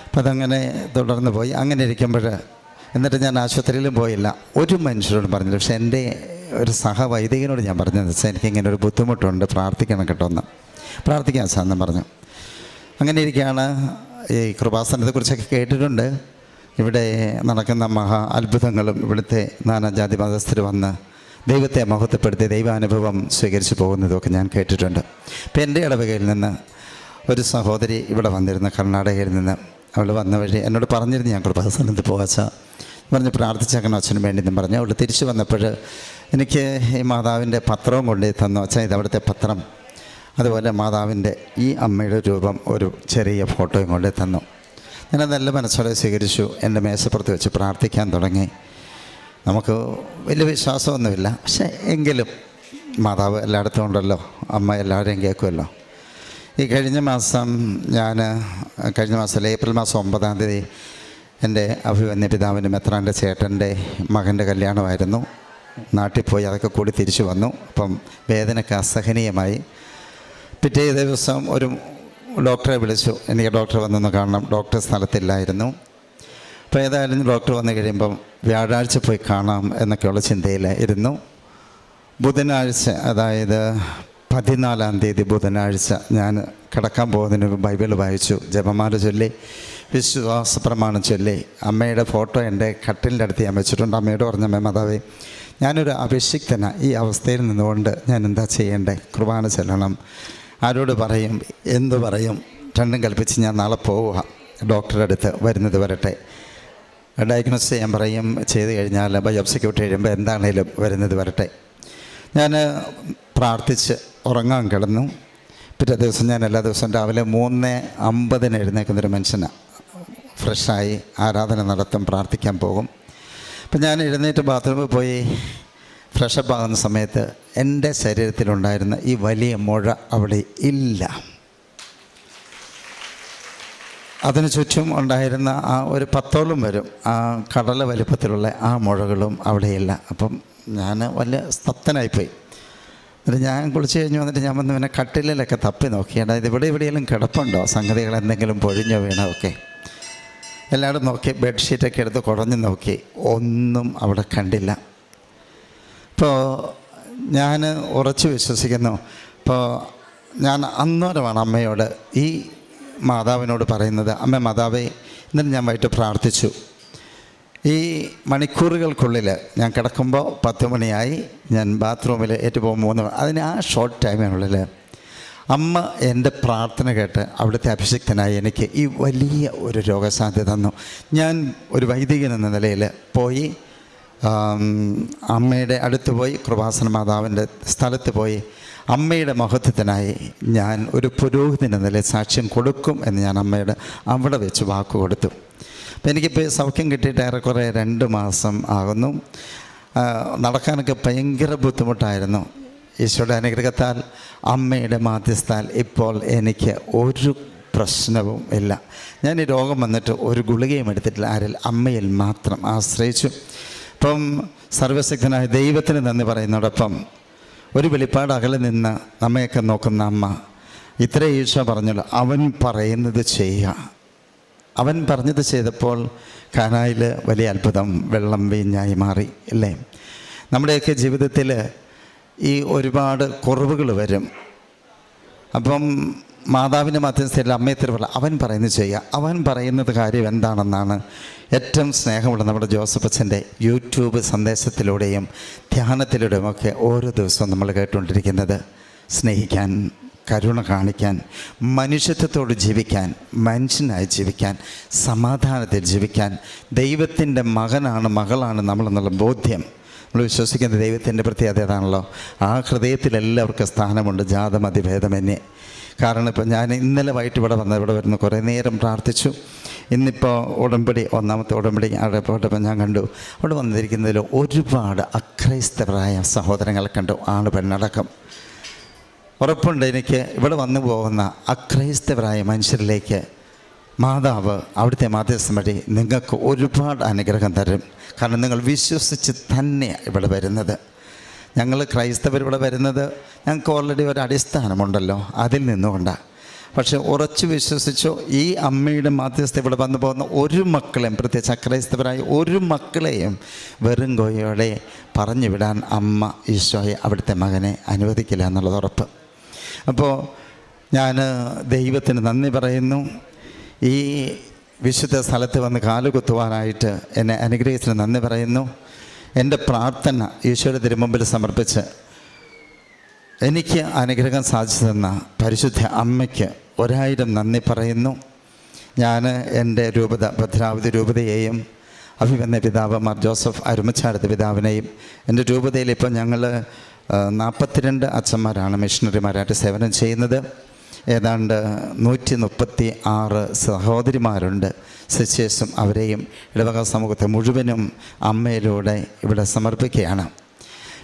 അപ്പം അതങ്ങനെ തുടർന്ന് പോയി. അങ്ങനെ ഇരിക്കുമ്പോൾ എന്നിട്ട് ഞാൻ ആശുപത്രിയിലും പോയില്ല, ഒരു മനുഷ്യരോടും പറഞ്ഞില്ല. പക്ഷേ എൻ്റെ ഒരു സഹവൈദികനോട് ഞാൻ പറഞ്ഞതെന്ന് വെച്ചാൽ എനിക്കിങ്ങനെ ഒരു ബുദ്ധിമുട്ടുണ്ട്, പ്രാർത്ഥിക്കണം കേട്ടോ എന്ന്. പ്രാർത്ഥിക്കാൻ സാധനം പറഞ്ഞു. അങ്ങനെ ഇരിക്കുകയാണ്. ഈ കൃപാസനത്തെക്കുറിച്ചൊക്കെ കേട്ടിട്ടുണ്ട്. ഇവിടെ നടക്കുന്ന മഹാ അത്ഭുതങ്ങളും ഇവിടുത്തെ നാനാജാതി മതസ്ഥർ വന്ന് ദൈവത്തെ മഹത്വപ്പെടുത്തി ദൈവാനുഭവം സ്വീകരിച്ചു പോകുന്നതൊക്കെ ഞാൻ കേട്ടിട്ടുണ്ട്. ഇപ്പം എൻ്റെ ഇടവകയിൽ നിന്ന് ഒരു സഹോദരി ഇവിടെ വന്നിരുന്ന കർണാടകയിൽ നിന്ന്. അവൾ വന്ന വഴി എന്നോട് പറഞ്ഞിരുന്നു, ഞാൻ കൃപാസനത്തിൽ പോകാച്ച പറഞ്ഞ് പ്രാർത്ഥിച്ചേക്കണം അച്ഛനും വേണ്ടി എന്നും പറഞ്ഞു. അവൾ തിരിച്ചു വന്നപ്പോൾ എനിക്ക് ഈ മാതാവിൻ്റെ പത്രവും കൊണ്ടു തന്നു. അച്ഛൻ ഇത് അവിടുത്തെ പത്രം, അതുപോലെ മാതാവിൻ്റെ ഈ അമ്മയുടെ രൂപം ഒരു ചെറിയ ഫോട്ടോയും കൊണ്ടു തന്നു. ഞാനത് നല്ല മനസ്സോടെ സ്വീകരിച്ചു. എൻ്റെ മേശപ്പുറത്ത് വെച്ച് പ്രാർത്ഥിക്കാൻ തുടങ്ങി. നമുക്ക് വലിയ വിശ്വാസമൊന്നുമില്ല, പക്ഷേ എങ്കിലും മാതാവ് എല്ലായിടത്തും ഉണ്ടല്ലോ, അമ്മ എല്ലാവരെയും കേൾക്കുമല്ലോ. ഈ കഴിഞ്ഞ മാസം ഏപ്രിൽ മാസം 9-ാം തീയതി എൻ്റെ അഭിമന്യ പിതാവിൻ്റെ മെത്രാൻ്റെ ചേട്ടൻ്റെ മകൻ്റെ കല്യാണമായിരുന്നു. നാട്ടിൽ പോയി അതൊക്കെ കൂടി തിരിച്ചു വന്നു. അപ്പം വേദനയ്ക്ക് അസഹനീയമായി. പിറ്റേ ദിവസം ഒരു ഡോക്ടറെ വിളിച്ചു. എനിക്ക് ഡോക്ടറെ വന്നൊന്ന് കാണണം. ഡോക്ടർ സ്ഥലത്തില്ലായിരുന്നു. അപ്പോൾ ഏതായാലും ഡോക്ടർ വന്നു കഴിയുമ്പം വ്യാഴാഴ്ച പോയി കാണാം എന്നൊക്കെയുള്ള ചിന്തയിൽ ഇരുന്നു. ബുധനാഴ്ച, അതായത് 14-ാം തീയതി ബുധനാഴ്ച ഞാൻ കിടക്കാൻ പോകുന്നതിന് ബൈബിൾ വായിച്ചു, ജപമാല ചൊല്ലി, വിശ്വാസ പ്രമാണം ചൊല്ലി. അമ്മയുടെ ഫോട്ടോ എൻ്റെ കട്ടിലിൻ്റെ അടുത്ത് ഞാൻ വെച്ചിട്ടുണ്ട്. അമ്മയോട് പറഞ്ഞ, അമ്മ മാതാവേ, ഞാനൊരു അഭിഷിക്തനാണ്, ഈ അവസ്ഥയിൽ നിന്നുകൊണ്ട് ഞാൻ എന്താ ചെയ്യേണ്ടേ? കുർബാന ചെല്ലണം, ആരോട് പറയും, എന്തു പറയും? രണ്ടും കൽപ്പിച്ച് ഞാൻ നാളെ പോവുക, ഡോക്ടറുടെ അടുത്ത് വരുന്നത് വരട്ടെ, ഡയഗ്നോസ് ചെയ്യാൻ പറയും, ചെയ്ത് കഴിഞ്ഞാൽ ബയോപ്സിക്ക് വിട്ട് കഴിയുമ്പോൾ എന്താണേലും വരുന്നത് വരട്ടെ. ഞാൻ പ്രാർത്ഥിച്ച് ഉറങ്ങാൻ കിടന്നു. പിറ്റേ ദിവസം ഞാൻ എല്ലാ ദിവസവും രാവിലെ 3:50 എഴുന്നേൽക്കുന്നൊരു മനുഷ്യനാണ്. ഫ്രഷായി ആരാധന നടത്തും, പ്രാർത്ഥിക്കാൻ പോകും. അപ്പം ഞാൻ എഴുന്നേറ്റ് ബാത്റൂമിൽ പോയി ഫ്രഷപ്പ് ആകുന്ന സമയത്ത് എൻ്റെ ശരീരത്തിലുണ്ടായിരുന്ന ഈ വലിയ മുഴ അവിടെ ഇല്ല. അതിന് ചുറ്റും ഉണ്ടായിരുന്ന ആ ഒരു 10ഓളം വരും ആ കടല വലിപ്പത്തിലുള്ള ആ മുഴകളും അവിടെയില്ല. അപ്പം ഞാൻ വലിയ സ്തബ്ധനായിപ്പോയി. എന്നിട്ട് ഞാൻ കുളിച്ച് കഴിഞ്ഞ് വന്നിട്ട് ഞാൻ വന്ന് പിന്നെ കട്ടിലിലൊക്കെ തപ്പി നോക്കി, അതായത് എവിടെയെങ്കിലും കിടപ്പുണ്ടോ, സംഗതികൾ എന്തെങ്കിലും പൊഴിഞ്ഞോ വീണോ ഒക്കെ എല്ലാവരും നോക്കി. ബെഡ്ഷീറ്റൊക്കെ എടുത്ത് കുടഞ്ഞ് നോക്കി, ഒന്നും അവിടെ കണ്ടില്ല. ഇപ്പോൾ ഞാൻ ഉറച്ചു വിശ്വസിക്കുന്നു, ഇപ്പോൾ ഞാൻ അന്നേരമാണ് അമ്മയോട് ഈ മാതാവിനോട് പറയുന്നത്, അമ്മ മാതാവേ, എന്നിട്ട് ഞാൻ വൈകിട്ട് പ്രാർത്ഥിച്ചു. ഈ മണിക്കൂറുകൾക്കുള്ളിൽ ഞാൻ കിടക്കുമ്പോൾ 10 മണിയായി, ഞാൻ ബാത്റൂമിൽ പോകുമ്പോൾ 3 അതിന് ആ ഷോർട്ട് ടൈമിനുള്ളിൽ അമ്മ എൻ്റെ പ്രാർത്ഥന കേട്ട് അവിടുത്തെ അഭിഷിക്തനായി എനിക്ക് ഈ വലിയ ഒരു രോഗസാധ്യത തന്നു. ഞാൻ ഒരു വൈദികൻ എന്ന നിലയിൽ പോയി അമ്മയുടെ അടുത്ത് പോയി, കൃപാസന മാതാവിൻ്റെ സ്ഥലത്ത് പോയി അമ്മയുടെ മഹത്വത്തിനായി ഞാൻ ഒരു പുരോഹിതൻ എന്ന നിലയിൽ സാക്ഷ്യം കൊടുക്കും എന്ന് ഞാൻ അമ്മയുടെ അവിടെ വെച്ച് വാക്ക് കൊടുത്തു. അപ്പോൾ എനിക്കിപ്പോൾ സൗഖ്യം കിട്ടിയിട്ട് ഏറെക്കുറെ 2 മാസം ആകുന്നു. നടക്കാനൊക്കെ ഭയങ്കര ബുദ്ധിമുട്ടായിരുന്നു. ഈശോയുടെ അനുഗ്രഹത്താൽ അമ്മയുടെ മാധ്യസ്ഥാൽ ഇപ്പോൾ എനിക്ക് ഒരു പ്രശ്നവും ഇല്ല. ഞാൻ ഈ രോഗം വന്നിട്ട് ഒരു ഗുളികയും എടുത്തിട്ടില്ല, ആരിൽ അമ്മയിൽ മാത്രം ആശ്രയിച്ചു. ഇപ്പം സർവശക്തനായ ദൈവത്തിന് നന്ദി പറയുന്നതോടൊപ്പം ഒരു വെളിപ്പാട് അകലെ നിന്ന് നമ്മയൊക്കെ നോക്കുന്ന അമ്മ, ഇത്രേ ഈശോ പറഞ്ഞല്ലോ, അവൻ പറയുന്നത് ചെയ്യുക. അവൻ പറഞ്ഞത് ചെയ്തപ്പോൾ കാനായിൽ വലിയ അത്ഭുതം, വെള്ളം വീഞ്ഞായി മാറി, അല്ലേ? നമ്മുടെയൊക്കെ ജീവിതത്തിൽ ഈ ഒരുപാട് കുറവുകൾ വരും. അപ്പം മാതാവിൻ്റെ മധ്യസ്ഥയിൽ അമ്മയെ തിരുവല്ല അവൻ പറയുന്നത് ചെയ്യുക. അവൻ പറയുന്നത് കാര്യം എന്താണെന്നാണ് ഏറ്റവും സ്നേഹമുള്ള നമ്മുടെ ജോസഫ് അച്ഛൻ്റെ യൂട്യൂബ് സന്ദേശത്തിലൂടെയും ധ്യാനത്തിലൂടെയും ഒക്കെ ഓരോ ദിവസവും നമ്മൾ കേട്ടുകൊണ്ടിരിക്കുന്നത്. സ്നേഹിക്കാൻ, കരുണ കാണിക്കാൻ, മനുഷ്യത്വത്തോട് ജീവിക്കാൻ, മനുഷ്യനായി ജീവിക്കാൻ, സമാധാനത്തിൽ ജീവിക്കാൻ, ദൈവത്തിൻ്റെ മകളാണ് നമ്മളെന്നുള്ള ബോധ്യം നമ്മൾ വിശ്വസിക്കുന്ന ദൈവത്തിൻ്റെ പ്രത്യേകത ഏതാണല്ലോ, ആ ഹൃദയത്തിൽ എല്ലാവർക്കും സ്ഥാനമുണ്ട്, ജാതമതിഭേദമന്യേ. കാരണം ഇപ്പോൾ ഞാൻ ഇന്നലെ വൈകിട്ട് ഇവിടെ വരുന്ന കുറേ നേരം പ്രാർത്ഥിച്ചു. ഇന്നിപ്പോൾ ഉടമ്പടി, 1ാമത്തെ ഉടമ്പടി അവിടെ പോയപ്പോൾ ഞാൻ കണ്ടു, അവിടെ വന്നിരിക്കുന്നതിൽ ഒരുപാട് അക്രൈസ്തവരായ സഹോദരങ്ങളെ കണ്ടു, ആണ് പെണ്ണടക്കം. ഉറപ്പുണ്ട് എനിക്ക് ഇവിടെ വന്നു പോകുന്ന അക്രൈസ്തവരായ മനുഷ്യരിലേക്ക് മാതാവ് അവിടുത്തെ മാധ്യസ്ഥം വഴി നിങ്ങൾക്ക് ഒരുപാട് അനുഗ്രഹം തരും. കാരണം നിങ്ങൾ വിശ്വസിച്ച് തന്നെ ഇവിടെ വരുന്നത്. ഞങ്ങൾ ക്രൈസ്തവർ ഇവിടെ വരുന്നത് ഞങ്ങൾക്ക് ഓൾറെഡി ഒരു അടിസ്ഥാനമുണ്ടല്ലോ, അതിൽ നിന്നുകൊണ്ടാണ്. പക്ഷെ ഉറച്ചു വിശ്വസിച്ചോ ഈ അമ്മയുടെ മാധ്യസ്ഥ ഇവിടെ വന്നു പോകുന്ന ഒരു മക്കളെയും, പ്രത്യേകിച്ച് അക്രൈസ്തവരായ ഒരു മക്കളെയും വെറും കോയോടെ പറഞ്ഞു വിടാൻ അമ്മ ഈശോയെ അവിടുത്തെ മകനെ അനുവദിക്കില്ല എന്നുള്ളത് ഉറപ്പ്. അപ്പോൾ ഞാൻ ദൈവത്തിന് നന്ദി പറയുന്നു. ഈ വിശുദ്ധ സ്ഥലത്ത് വന്ന് കാലുകുത്തുവാനായിട്ട് എന്നെ അനുഗ്രഹിച്ചതിന് നന്ദി പറയുന്നു. എൻ്റെ പ്രാർത്ഥന ഈശോയുടെ തിരുമുമ്പിൽ സമർപ്പിച്ച് എനിക്ക് അനുഗ്രഹം സാധിച്ചു തന്ന പരിശുദ്ധ അമ്മയ്ക്ക് 1000 നന്ദി പറയുന്നു. ഞാൻ എൻ്റെ രൂപത, ഭദ്രാവതി രൂപതയെയും അഭിമന്യ പിതാവ് മാർ ജോസഫ് അരുമച്ചാടത്ത് പിതാവിനെയും, എൻ്റെ രൂപതയിൽ ഇപ്പോൾ ഞങ്ങൾ 42 അച്ഛന്മാരാണ് മിഷണറിമാരായിട്ട് സേവനം ചെയ്യുന്നത്. ഏതാണ്ട് 136 സഹോദരിമാരുണ്ട്, സിസ്റ്റേഴ്സും. അവരെയും ഇടവക സമൂഹത്തെ മുഴുവനും അമ്മയിലൂടെ ഇവിടെ സമർപ്പിക്കുകയാണ്.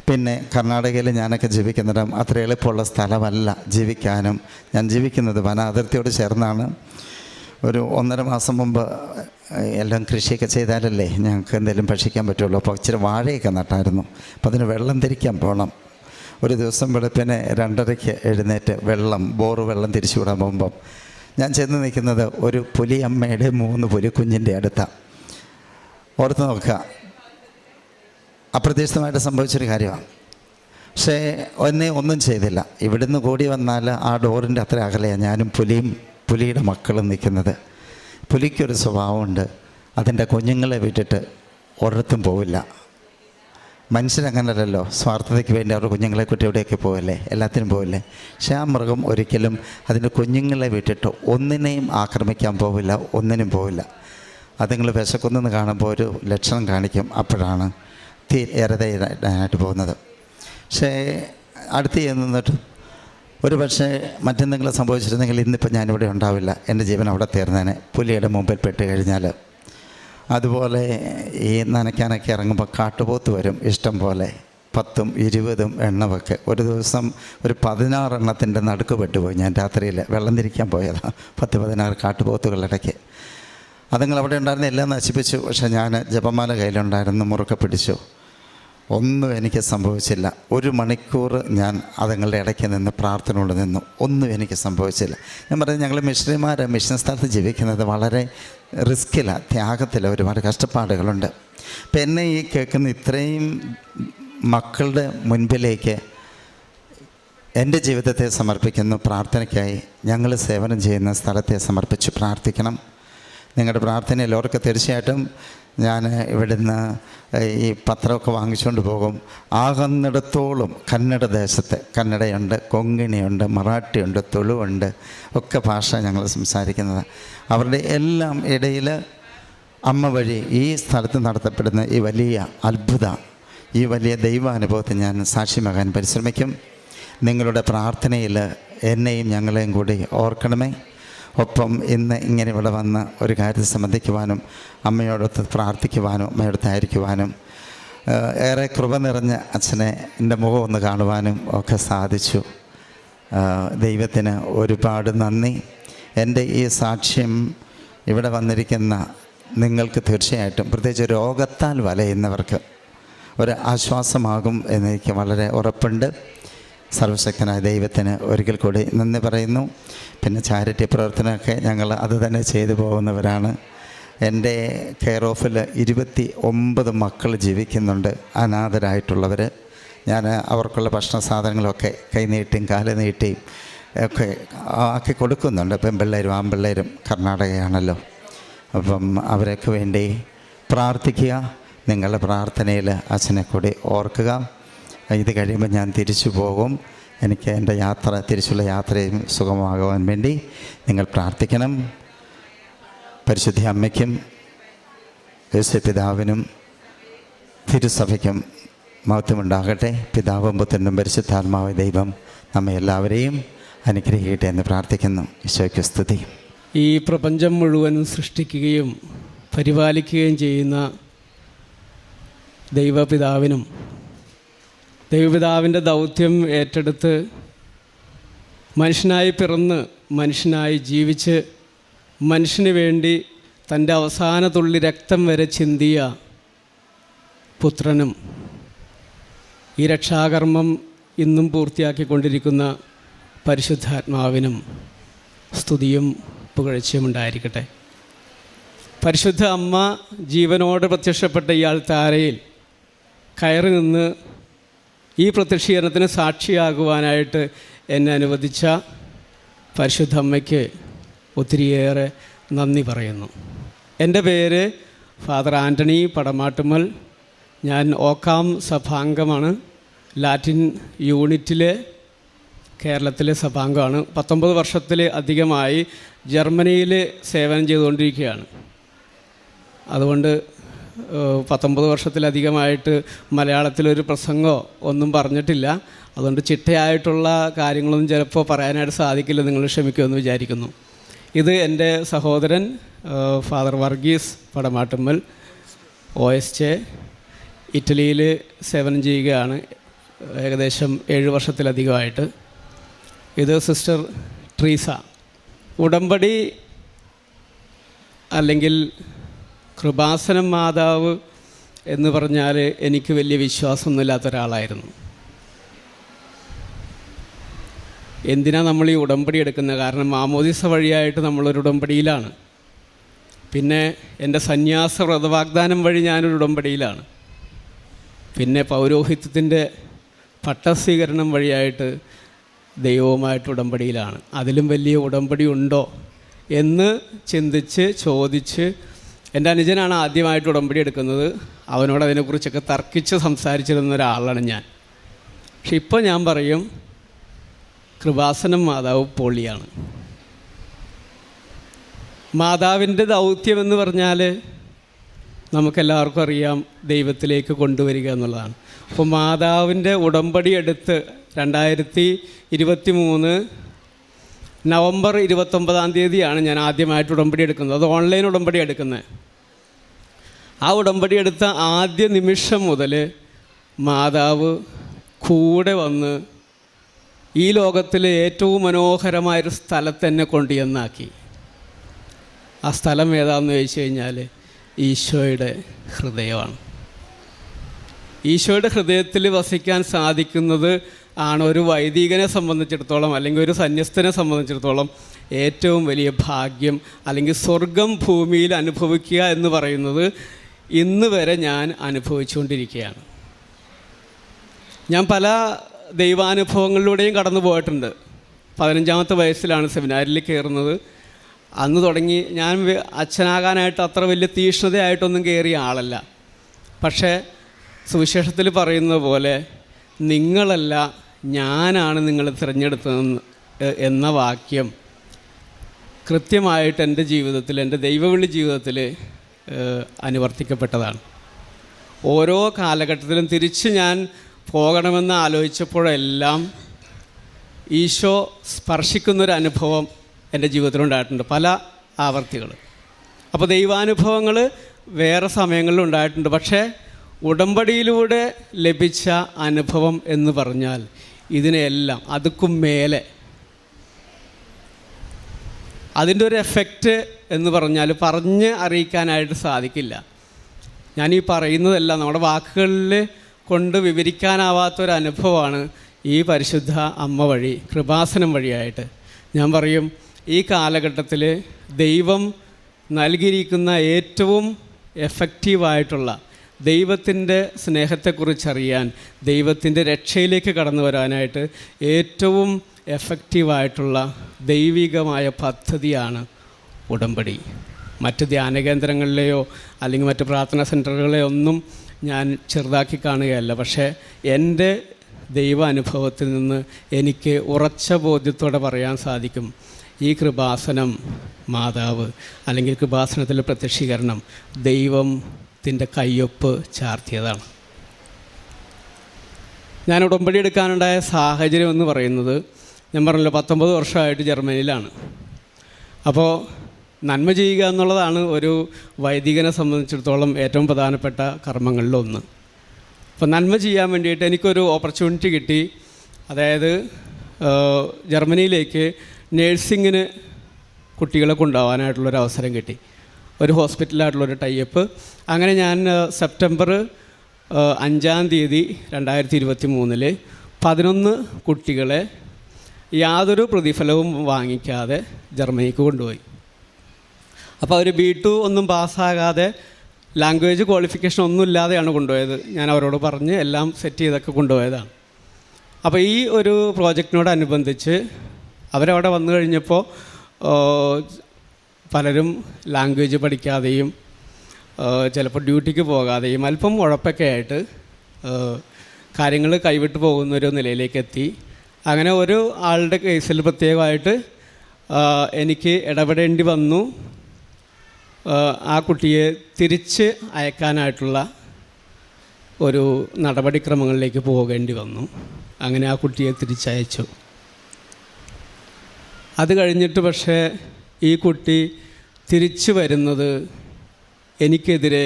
പിന്നെ കർണാടകയിൽ ഞാനൊക്കെ ജീവിക്കുന്നിടം അത്ര എളുപ്പമുള്ള സ്ഥലമല്ല ജീവിക്കാനും. ഞാൻ ജീവിക്കുന്നത് വന അതിർത്തിയോട് ചേർന്നാണ്. ഒരു 1.5 മാസം മുമ്പ് എല്ലാം കൃഷിയൊക്കെ ചെയ്താലല്ലേ ഞങ്ങൾക്ക് എന്തെങ്കിലും ഭക്ഷിക്കാൻ പറ്റുള്ളൂ. അപ്പോൾ ഇച്ചിരി വാഴയൊക്കെ നട്ടായിരുന്നു. അപ്പോൾ അതിന് വെള്ളം തിരിക്കാൻ പോകണം. ഒരു ദിവസം വെളുപ്പിനെ 2:30 എഴുന്നേറ്റ് ബോറ് വെള്ളം തിരിച്ചു വിടാൻ പോകുമ്പം ഞാൻ ചെന്ന് നിൽക്കുന്നത് ഒരു പുലിയമ്മയുടെ 3 പുലിക്കുഞ്ഞിൻ്റെ അടുത്താണ്. ഓർത്ത് നോക്കുക, അപ്രതീക്ഷിതമായിട്ട് സംഭവിച്ചൊരു കാര്യമാണ്. പക്ഷേ ഒന്നും ചെയ്തില്ല. ഇവിടുന്ന് കൂടി വന്നാൽ ആ ഡോറിൻ്റെ അത്ര അകലെയാണ് ഞാനും പുലിയുടെ മക്കളും നിൽക്കുന്നത്. പുലിക്കൊരു സ്വഭാവമുണ്ട്, അതിൻ്റെ കുഞ്ഞുങ്ങളെ വിട്ടിട്ട് ഒരിടത്തും പോവില്ല. മനുഷ്യരങ്ങനല്ലല്ലോ, സ്വാർത്ഥതയ്ക്ക് വേണ്ടി അവരുടെ കുഞ്ഞുങ്ങളെ കുട്ടി എവിടെയൊക്കെ പോവല്ലേ, എല്ലാത്തിനും പോവില്ലേ. പക്ഷേ ആ മൃഗം ഒരിക്കലും അതിൻ്റെ കുഞ്ഞുങ്ങളെ വിട്ടിട്ട് ഒന്നിനെയും ആക്രമിക്കാൻ പോവില്ല, ഒന്നിനും പോവില്ല. അതുങ്ങൾ വിശക്കുന്നെന്ന് കാണുമ്പോൾ ഒരു ലക്ഷണം കാണിക്കും, അപ്പോഴാണ് ഇരതയിടാനായിട്ട് പോകുന്നത്. പക്ഷേ അടുത്ത് ചെന്നിട്ട് ഒരു പക്ഷേ മറ്റെന്തെങ്കിലും സംഭവിച്ചിരുന്നെങ്കിൽ ഇന്നിപ്പോൾ ഞാനിവിടെ ഉണ്ടാവില്ല, എൻ്റെ ജീവൻ അവിടെ തീർന്നേനെ, പുലിയുടെ മുമ്പിൽ പെട്ട് കഴിഞ്ഞാൽ. അതുപോലെ ഈ നനയ്ക്കാനൊക്കെ ഇറങ്ങുമ്പോൾ കാട്ടുപോത്ത് വരും ഇഷ്ടം പോലെ. 10ഉം 20ഉം എണ്ണമൊക്കെ. ഒരു ദിവസം ഒരു 16 എണ്ണത്തിൻ്റെ നടുക്ക് പെട്ടുപോയി. ഞാൻ രാത്രിയിൽ വെള്ളം തിരിക്കാൻ പോയതാണ്. 10-16 കാട്ടുപോത്തുകളിടയ്ക്ക്. അതുങ്ങൾ അവിടെ ഉണ്ടായിരുന്ന എല്ലാം നശിപ്പിച്ചു. പക്ഷേ ഞാൻ ജപമാല കയ്യിലുണ്ടായിരുന്നു, മുറുക്കെ പിടിച്ചു. ഒന്നും എനിക്ക് സംഭവിച്ചില്ല. 1 മണിക്കൂർ ഞാൻ അതുങ്ങളുടെ ഇടയ്ക്ക് നിന്ന് പ്രാർത്ഥന കൊണ്ട് നിന്നു. ഒന്നും എനിക്ക് സംഭവിച്ചില്ല. ഞാൻ പറയുന്നത്, ഞങ്ങൾ മിഷണറിമാർ മിഷൻ സ്ഥലത്ത് ജീവിക്കുന്നത് വളരെ റിസ്ക്കിലാണ്, ത്യാഗത്തിലാണ്, ഒരുപാട് കഷ്ടപ്പാടുകളുണ്ട്. അപ്പം എന്നെ ഈ കേൾക്കുന്ന ഇത്രയും മക്കളുടെ മുൻപിലേക്ക് എൻ്റെ ജീവിതത്തെ സമർപ്പിക്കുന്നു. പ്രാർത്ഥനയ്ക്കായി ഞങ്ങൾ സേവനം ചെയ്യുന്ന സ്ഥലത്തെ സമർപ്പിച്ച് പ്രാർത്ഥിക്കണം. നിങ്ങളുടെ പ്രാർത്ഥനയിൽ ഓർക്ക് തീർച്ചയായിട്ടും ഞാൻ ഇവിടുന്ന് ഈ പത്രമൊക്കെ വാങ്ങിച്ചുകൊണ്ട് പോകും. ആകുന്നിടത്തോളം കന്നഡ ദേശത്ത്, കന്നഡയുണ്ട്, കൊങ്ങിണിയുണ്ട്, മറാഠിയുണ്ട്, തുളുവുണ്ട്, ഒക്കെ ഭാഷ ഞങ്ങൾ സംസാരിക്കുന്നത്. അവരുടെ എല്ലാം ഇടയിൽ അമ്മ വഴി ഈ സ്ഥലത്ത് നടത്തപ്പെടുന്ന ഈ വലിയ അത്ഭുത, ഈ വലിയ ദൈവാനുഭവത്തെ ഞാൻ സാക്ഷ്യമാകാൻ പരിശ്രമിക്കും. നിങ്ങളുടെ പ്രാർത്ഥനയിൽ എന്നെയും ഞങ്ങളെയും കൂടി ഓർക്കണമേ. ഒപ്പം ഇന്ന് ഇങ്ങനെ ഇവിടെ വന്ന് ഒരു കാര്യത്തെ സംബന്ധിക്കുവാനും അമ്മയോടൊത്ത് പ്രാർത്ഥിക്കുവാനും അമ്മയോടൊത്തായിരിക്കുവാനും ഏറെ കൃപ നിറഞ്ഞ അച്ഛനെ എൻ്റെ മുഖം ഒന്ന് കാണുവാനും ഒക്കെ സാധിച്ചു. ദൈവത്തിന് ഒരുപാട് നന്ദി. എൻ്റെ ഈ സാക്ഷ്യം ഇവിടെ വന്നിരിക്കുന്ന നിങ്ങൾക്ക് തീർച്ചയായിട്ടും, പ്രത്യേകിച്ച് രോഗത്താൽ വലയുന്നവർക്ക് ഒരു ആശ്വാസമാകും എന്നെനിക്ക് വളരെ ഉറപ്പുണ്ട്. സർവശക്തനായ ദൈവത്തിന് ഒരിക്കൽ കൂടി നന്ദി പറയുന്നു. പിന്നെ ചാരിറ്റി പ്രവർത്തനമൊക്കെ ഞങ്ങൾ അത് തന്നെ ചെയ്തു പോകുന്നവരാണ്. എൻ്റെ കെയർ ഓഫിൽ 29 മക്കൾ ജീവിക്കുന്നുണ്ട്, അനാഥരായിട്ടുള്ളവർ. ഞാൻ അവർക്കുള്ള ഭക്ഷണ സാധനങ്ങളൊക്കെ കൈനീട്ടിയും കാല് നീട്ടിയും ഒക്കെ ആക്കി കൊടുക്കുന്നുണ്ട്. പെൺപിള്ളേരും ആൺപിള്ളേരും കർണാടകയാണല്ലോ. അപ്പം അവരൊക്കെ വേണ്ടി പ്രാർത്ഥിക്കുക. നിങ്ങളുടെ പ്രാർത്ഥനയിൽ അച്ഛനെ കൂടി ഓർക്കുക. ഇത് കഴിയുമ്പോൾ ഞാൻ തിരിച്ചു പോകും. എനിക്ക് എൻ്റെ തിരിച്ചുള്ള യാത്രയും സുഗമമാകുവാൻ വേണ്ടി നിങ്ങൾ പ്രാർത്ഥിക്കണം. പരിശുദ്ധ അമ്മയ്ക്കും യേശുപിതാവിനും തിരുസഭയ്ക്കും മഹത്വമുണ്ടാകട്ടെ. പിതാവും പുത്രനും പരിശുദ്ധാത്മാവായ ദൈവം നമ്മെ എല്ലാവരെയും അനുഗ്രഹിക്കട്ടെ എന്ന് പ്രാർത്ഥിക്കുന്നു. ഈശോയ്ക്ക് സ്തുതി. ഈ പ്രപഞ്ചം മുഴുവൻ സൃഷ്ടിക്കുകയും പരിപാലിക്കുകയും ചെയ്യുന്ന ദൈവപിതാവിനും ദൈവപിതാവിൻ്റെ ദൗത്യം ഏറ്റെടുത്ത് മനുഷ്യനായി പിറന്ന് മനുഷ്യനായി ജീവിച്ച് മനുഷ്യന് വേണ്ടി തൻ്റെ അവസാന തുള്ളി രക്തം വരെ ചിന്തിയ പുത്രനും ഈ രക്ഷാകർമ്മം ഇന്നും പൂർത്തിയാക്കിക്കൊണ്ടിരിക്കുന്ന പരിശുദ്ധാത്മാവിനും സ്തുതിയും പുകഴ്ചയും ഉണ്ടായിരിക്കട്ടെ. പരിശുദ്ധ അമ്മ ജീവനോട് പ്രത്യക്ഷപ്പെട്ട ഈ ആൾത്താരയിൽ കയറി നിന്ന് ഈ പ്രത്യക്ഷീകരണത്തിന് സാക്ഷിയാകുവാനായിട്ട് എന്നെ അനുവദിച്ച പരിശുദ്ധ അമ്മയ്ക്ക് ഒത്തിരിയേറെ നന്ദി പറയുന്നു. എൻ്റെ പേര് ഫാദർ ആൻ്റണി പടമാട്ടുമ്മൽ. ഞാൻ ഓക്കാം സഭാംഗമാണ്. ലാറ്റിൻ യൂണിറ്റിലെ കേരളത്തിലെ സഭാംഗമാണ്. 19 വർഷത്തിൽ അധികമായി ജർമ്മനിയിൽ സേവനം ചെയ്തുകൊണ്ടിരിക്കുകയാണ്. അതുകൊണ്ട് 19 വർഷത്തിലധികമായിട്ട് മലയാളത്തിലൊരു പ്രസംഗമോ ഒന്നും പറഞ്ഞിട്ടില്ല. അതുകൊണ്ട് ചിട്ടയായിട്ടുള്ള കാര്യങ്ങളൊന്നും ചിലപ്പോൾ പറയാനായിട്ട് സാധിക്കില്ല. നിങ്ങൾ ക്ഷമിക്കുമെന്ന് വിചാരിക്കുന്നു. ഇത് എൻ്റെ സഹോദരൻ ഫാദർ വർഗീസ് പടമാട്ടുമ്മൽ, OSJ, ഇറ്റലിയിൽ സേവനം ചെയ്യുകയാണ് ഏകദേശം 7 വർഷത്തിലധികമായിട്ട്. ഇത് സിസ്റ്റർ ട്രീസ. ഉടമ്പടി അല്ലെങ്കിൽ കൃപാസനം മാതാവ് എന്ന് പറഞ്ഞാൽ എനിക്ക് വലിയ വിശ്വാസമൊന്നുമില്ലാത്ത ഒരാളായിരുന്നു. എന്തിനാണ് നമ്മൾ ഈ ഉടമ്പടി എടുക്കുന്നത്? കാരണം മാമോദിസ വഴിയായിട്ട് നമ്മളൊരു ഉടമ്പടിയിലാണ്. പിന്നെ എൻ്റെ സന്യാസ വ്രതവാഗ്ദാനം വഴി ഞാനൊരു ഉടമ്പടിയിലാണ്. പിന്നെ പൗരോഹിത്യത്തിൻ്റെ പട്ടസ്വീകരണം വഴിയായിട്ട് ദൈവവുമായിട്ട് ഉടമ്പടിയിലാണ്. അതിലും വലിയ ഉടമ്പടി ഉണ്ടോ എന്ന് ചിന്തിച്ച് ചോദിച്ച് എൻ്റെ അനുജനാണ് ആദ്യമായിട്ട് ഉടമ്പടി എടുക്കുന്നത്. അവനോട് അതിനെക്കുറിച്ചൊക്കെ തർക്കിച്ച് സംസാരിച്ചിരുന്ന ഒരാളാണ് ഞാൻ. പക്ഷെ ഇപ്പോൾ ഞാൻ പറയും കൃപാസനം മാതാവ് പൊളിയാണ്. മാതാവിൻ്റെ ദൗത്യമെന്ന് പറഞ്ഞാൽ നമുക്കെല്ലാവർക്കും അറിയാം, ദൈവത്തിലേക്ക് കൊണ്ടുവരിക എന്നുള്ളതാണ്. അപ്പോൾ മാതാവിൻ്റെ ഉടമ്പടി എടുത്ത് 2023 നവംബർ 29 ഞാൻ ആദ്യമായിട്ട് ഉടമ്പടി എടുക്കുന്നത്. അത് ഓൺലൈൻ ഉടമ്പടി എടുക്കുന്നത്. ആ ഉടമ്പടി എടുത്ത ആദ്യ നിമിഷം മുതൽ മാതാവ് കൂടെ വന്ന് ഈ ലോകത്തിലെ ഏറ്റവും മനോഹരമായൊരു സ്ഥലത്ത് എന്നെ കൊണ്ടുചെന്നാക്കി. ആ സ്ഥലം ഏതാണെന്ന് ചോദിച്ചു കഴിഞ്ഞാൽ ഈശോയുടെ ഹൃദയമാണ്. ഈശോയുടെ ഹൃദയത്തിൽ വസിക്കാൻ സാധിക്കുന്നത് ആണ് ഒരു വൈദികനെ സംബന്ധിച്ചിടത്തോളം, അല്ലെങ്കിൽ ഒരു സന്യസ്തനെ സംബന്ധിച്ചിടത്തോളം ഏറ്റവും വലിയ ഭാഗ്യം. അല്ലെങ്കിൽ സ്വർഗം ഭൂമിയിൽ അനുഭവിക്കുക എന്ന് പറയുന്നത് ഇന്ന് വരെ ഞാൻ അനുഭവിച്ചുകൊണ്ടിരിക്കുകയാണ്. ഞാൻ പല ദൈവാനുഭവങ്ങളിലൂടെയും കടന്നു പോയിട്ടുണ്ട്. 15-ാമത്തെ വയസ്സിലാണ് സെമിനാരിൽ കയറുന്നത്. അന്ന് തുടങ്ങി ഞാൻ അച്ഛനാകാനായിട്ട് അത്ര വലിയ തീക്ഷ്ണതയായിട്ടൊന്നും കയറിയ ആളല്ല. പക്ഷേ സുവിശേഷത്തിൽ പറയുന്ന പോലെ നിങ്ങളല്ല ഞാനാണ് നിങ്ങൾ തിരഞ്ഞെടുത്തതെന്ന് എന്ന വാക്യം കൃത്യമായിട്ട് എൻ്റെ ജീവിതത്തിൽ, എൻ്റെ ദൈവവിളി ജീവിതത്തിൽ അനുവർത്തിക്കപ്പെട്ടതാണ്. ഓരോ കാലഘട്ടത്തിലും തിരിച്ച് ഞാൻ പോകണമെന്ന് ആലോചിച്ചപ്പോഴെല്ലാം ഈശോ സ്പർശിക്കുന്നൊരനുഭവം എൻ്റെ ജീവിതത്തിലുണ്ടായിട്ടുണ്ട്, പല ആവർത്തികൾ. അപ്പോൾ ദൈവാനുഭവങ്ങൾ വേറെ സമയങ്ങളിലുണ്ടായിട്ടുണ്ട്. പക്ഷേ ഉടമ്പടിയിലൂടെ ലഭിച്ച അനുഭവം എന്ന് പറഞ്ഞാൽ ഇതിനെല്ലാം അതുക്കും മേലെ, അതിൻ്റെ ഒരു എഫക്റ്റ് എന്ന് പറഞ്ഞാൽ പറഞ്ഞ് അറിയിക്കാനായിട്ട് സാധിക്കില്ല. ഞാനീ പറയുന്നതെല്ലാം നമ്മുടെ വാക്കുകളിൽ കൊണ്ട് വിവരിക്കാനാവാത്തൊരനുഭവമാണ് ഈ പരിശുദ്ധ അമ്മ വഴി, കൃപാസനം വഴിയായിട്ട്. ഞാൻ പറയും, ഈ കാലഘട്ടത്തിൽ ദൈവം നൽകിയിരിക്കുന്ന ഏറ്റവും എഫക്റ്റീവായിട്ടുള്ള ദൈവത്തിൻ്റെ സ്നേഹത്തെക്കുറിച്ചറിയാൻ, ദൈവത്തിൻ്റെ രക്ഷയിലേക്ക് കടന്നു വരാനായിട്ട് ഏറ്റവും എഫക്റ്റീവായിട്ടുള്ള ദൈവികമായ പദ്ധതിയാണ് ഉടമ്പടി. മറ്റ് ധ്യാന കേന്ദ്രങ്ങളിലെയോ അല്ലെങ്കിൽ മറ്റ് പ്രാർത്ഥനാ സെൻറ്ററുകളെയോ ഒന്നും ഞാൻ ചെറുതാക്കി കാണുകയല്ല. പക്ഷേ എൻ്റെ ദൈവ അനുഭവത്തിൽ നിന്ന് എനിക്ക് ഉറച്ച ബോധ്യത്തോടെ പറയാൻ സാധിക്കും, ഈ കൃപാസനം മാതാവ് അല്ലെങ്കിൽ കൃപാസനത്തിലെ പ്രത്യക്ഷീകരണം ദൈവത്തിൻ്റെ കയ്യൊപ്പ് ചാർത്തിയതാണ്. ഞാൻ ഉടമ്പടി എടുക്കാനുണ്ടായ സാഹചര്യം എന്ന് പറയുന്നത്, ഞാൻ പറഞ്ഞല്ലോ 19 വർഷമായിട്ട് ജർമ്മനിയിലാണ്. അപ്പോൾ നന്മ ചെയ്യുക എന്നുള്ളതാണ് ഒരു വൈദികനെ സംബന്ധിച്ചിടത്തോളം ഏറ്റവും പ്രധാനപ്പെട്ട കർമ്മങ്ങളിലൊന്ന്. അപ്പോൾ നന്മ ചെയ്യാൻ വേണ്ടിയിട്ട് എനിക്കൊരു ഓപ്പർച്യൂണിറ്റി കിട്ടി. അതായത് ജർമ്മനിയിലേക്ക് നേഴ്സിങ്ങിന് കുട്ടികളെ കൊണ്ടുപോകാനായിട്ടുള്ളൊരു അവസരം കിട്ടി. ഒരു ഹോസ്പിറ്റലായിട്ടുള്ളൊരു ടൈപ്പ്. അങ്ങനെ ഞാൻ സെപ്റ്റംബർ 5-ാം തീയതി 2023 11 കുട്ടികളെ യാതൊരു പ്രതിഫലവും വാങ്ങിക്കാതെ ജർമ്മനിക്ക് കൊണ്ടുപോയി. അപ്പോൾ അവർ B2 ഒന്നും പാസ്സാകാതെ, ലാംഗ്വേജ് ക്വാളിഫിക്കേഷൻ ഒന്നും ഇല്ലാതെയാണ് കൊണ്ടുപോയത്. ഞാൻ അവരോട് പറഞ്ഞ് എല്ലാം സെറ്റ് ചെയ്തൊക്കെ കൊണ്ടുപോയതാണ്. അപ്പോൾ ഈ ഒരു പ്രോജക്റ്റിനോടനുബന്ധിച്ച് അവരവിടെ വന്നു കഴിഞ്ഞപ്പോൾ പലരും ലാംഗ്വേജ് പഠിക്കാതെയും ചിലപ്പോൾ ഡ്യൂട്ടിക്ക് പോകാതെയും അല്പം ഉഴപ്പൊക്കെ ആയിട്ട് കാര്യങ്ങൾ കൈവിട്ട് പോകുന്നൊരു നിലയിലേക്ക് എത്തി. അങ്ങനെ ഒരു ആളുടെ കേസിൽ പ്രത്യേകമായിട്ട് എനിക്ക് ഇടപെടേണ്ടി വന്നു. ആ കുട്ടിയെ തിരിച്ച് അയക്കാനായിട്ടുള്ള ഒരു നടപടിക്രമങ്ങളിലേക്ക് പോകേണ്ടി വന്നു. അങ്ങനെ ആ കുട്ടിയെ തിരിച്ചയച്ചു. അത് കഴിഞ്ഞിട്ട് പക്ഷേ ഈ കുട്ടി തിരിച്ചു വരുന്നത് എനിക്കെതിരെ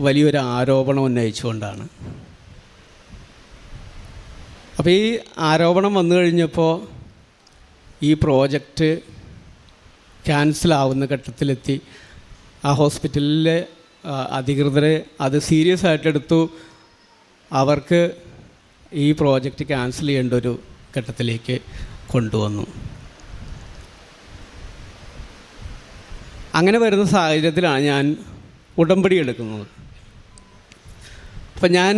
വലിയൊരു ആരോപണം ഉന്നയിച്ചുകൊണ്ടാണ്. അപ്പോൾ ഈ ആരോപണം വന്നു കഴിഞ്ഞപ്പോൾ ഈ പ്രോജക്റ്റ് ക്യാൻസലാവുന്ന ഘട്ടത്തിലെത്തി. ആ ഹോസ്പിറ്റലിലെ അധികൃതരെ അത് സീരിയസ് ആയിട്ടെടുത്തു. അവർക്ക് ഈ പ്രോജക്റ്റ് ക്യാൻസൽ ചെയ്യേണ്ട ഒരു ഘട്ടത്തിലേക്ക് കൊണ്ടുവന്നു. അങ്ങനെ വരുന്ന സാഹചര്യത്തിലാണ് ഞാൻ ഉടമ്പടി എടുക്കുന്നത്. അപ്പം ഞാൻ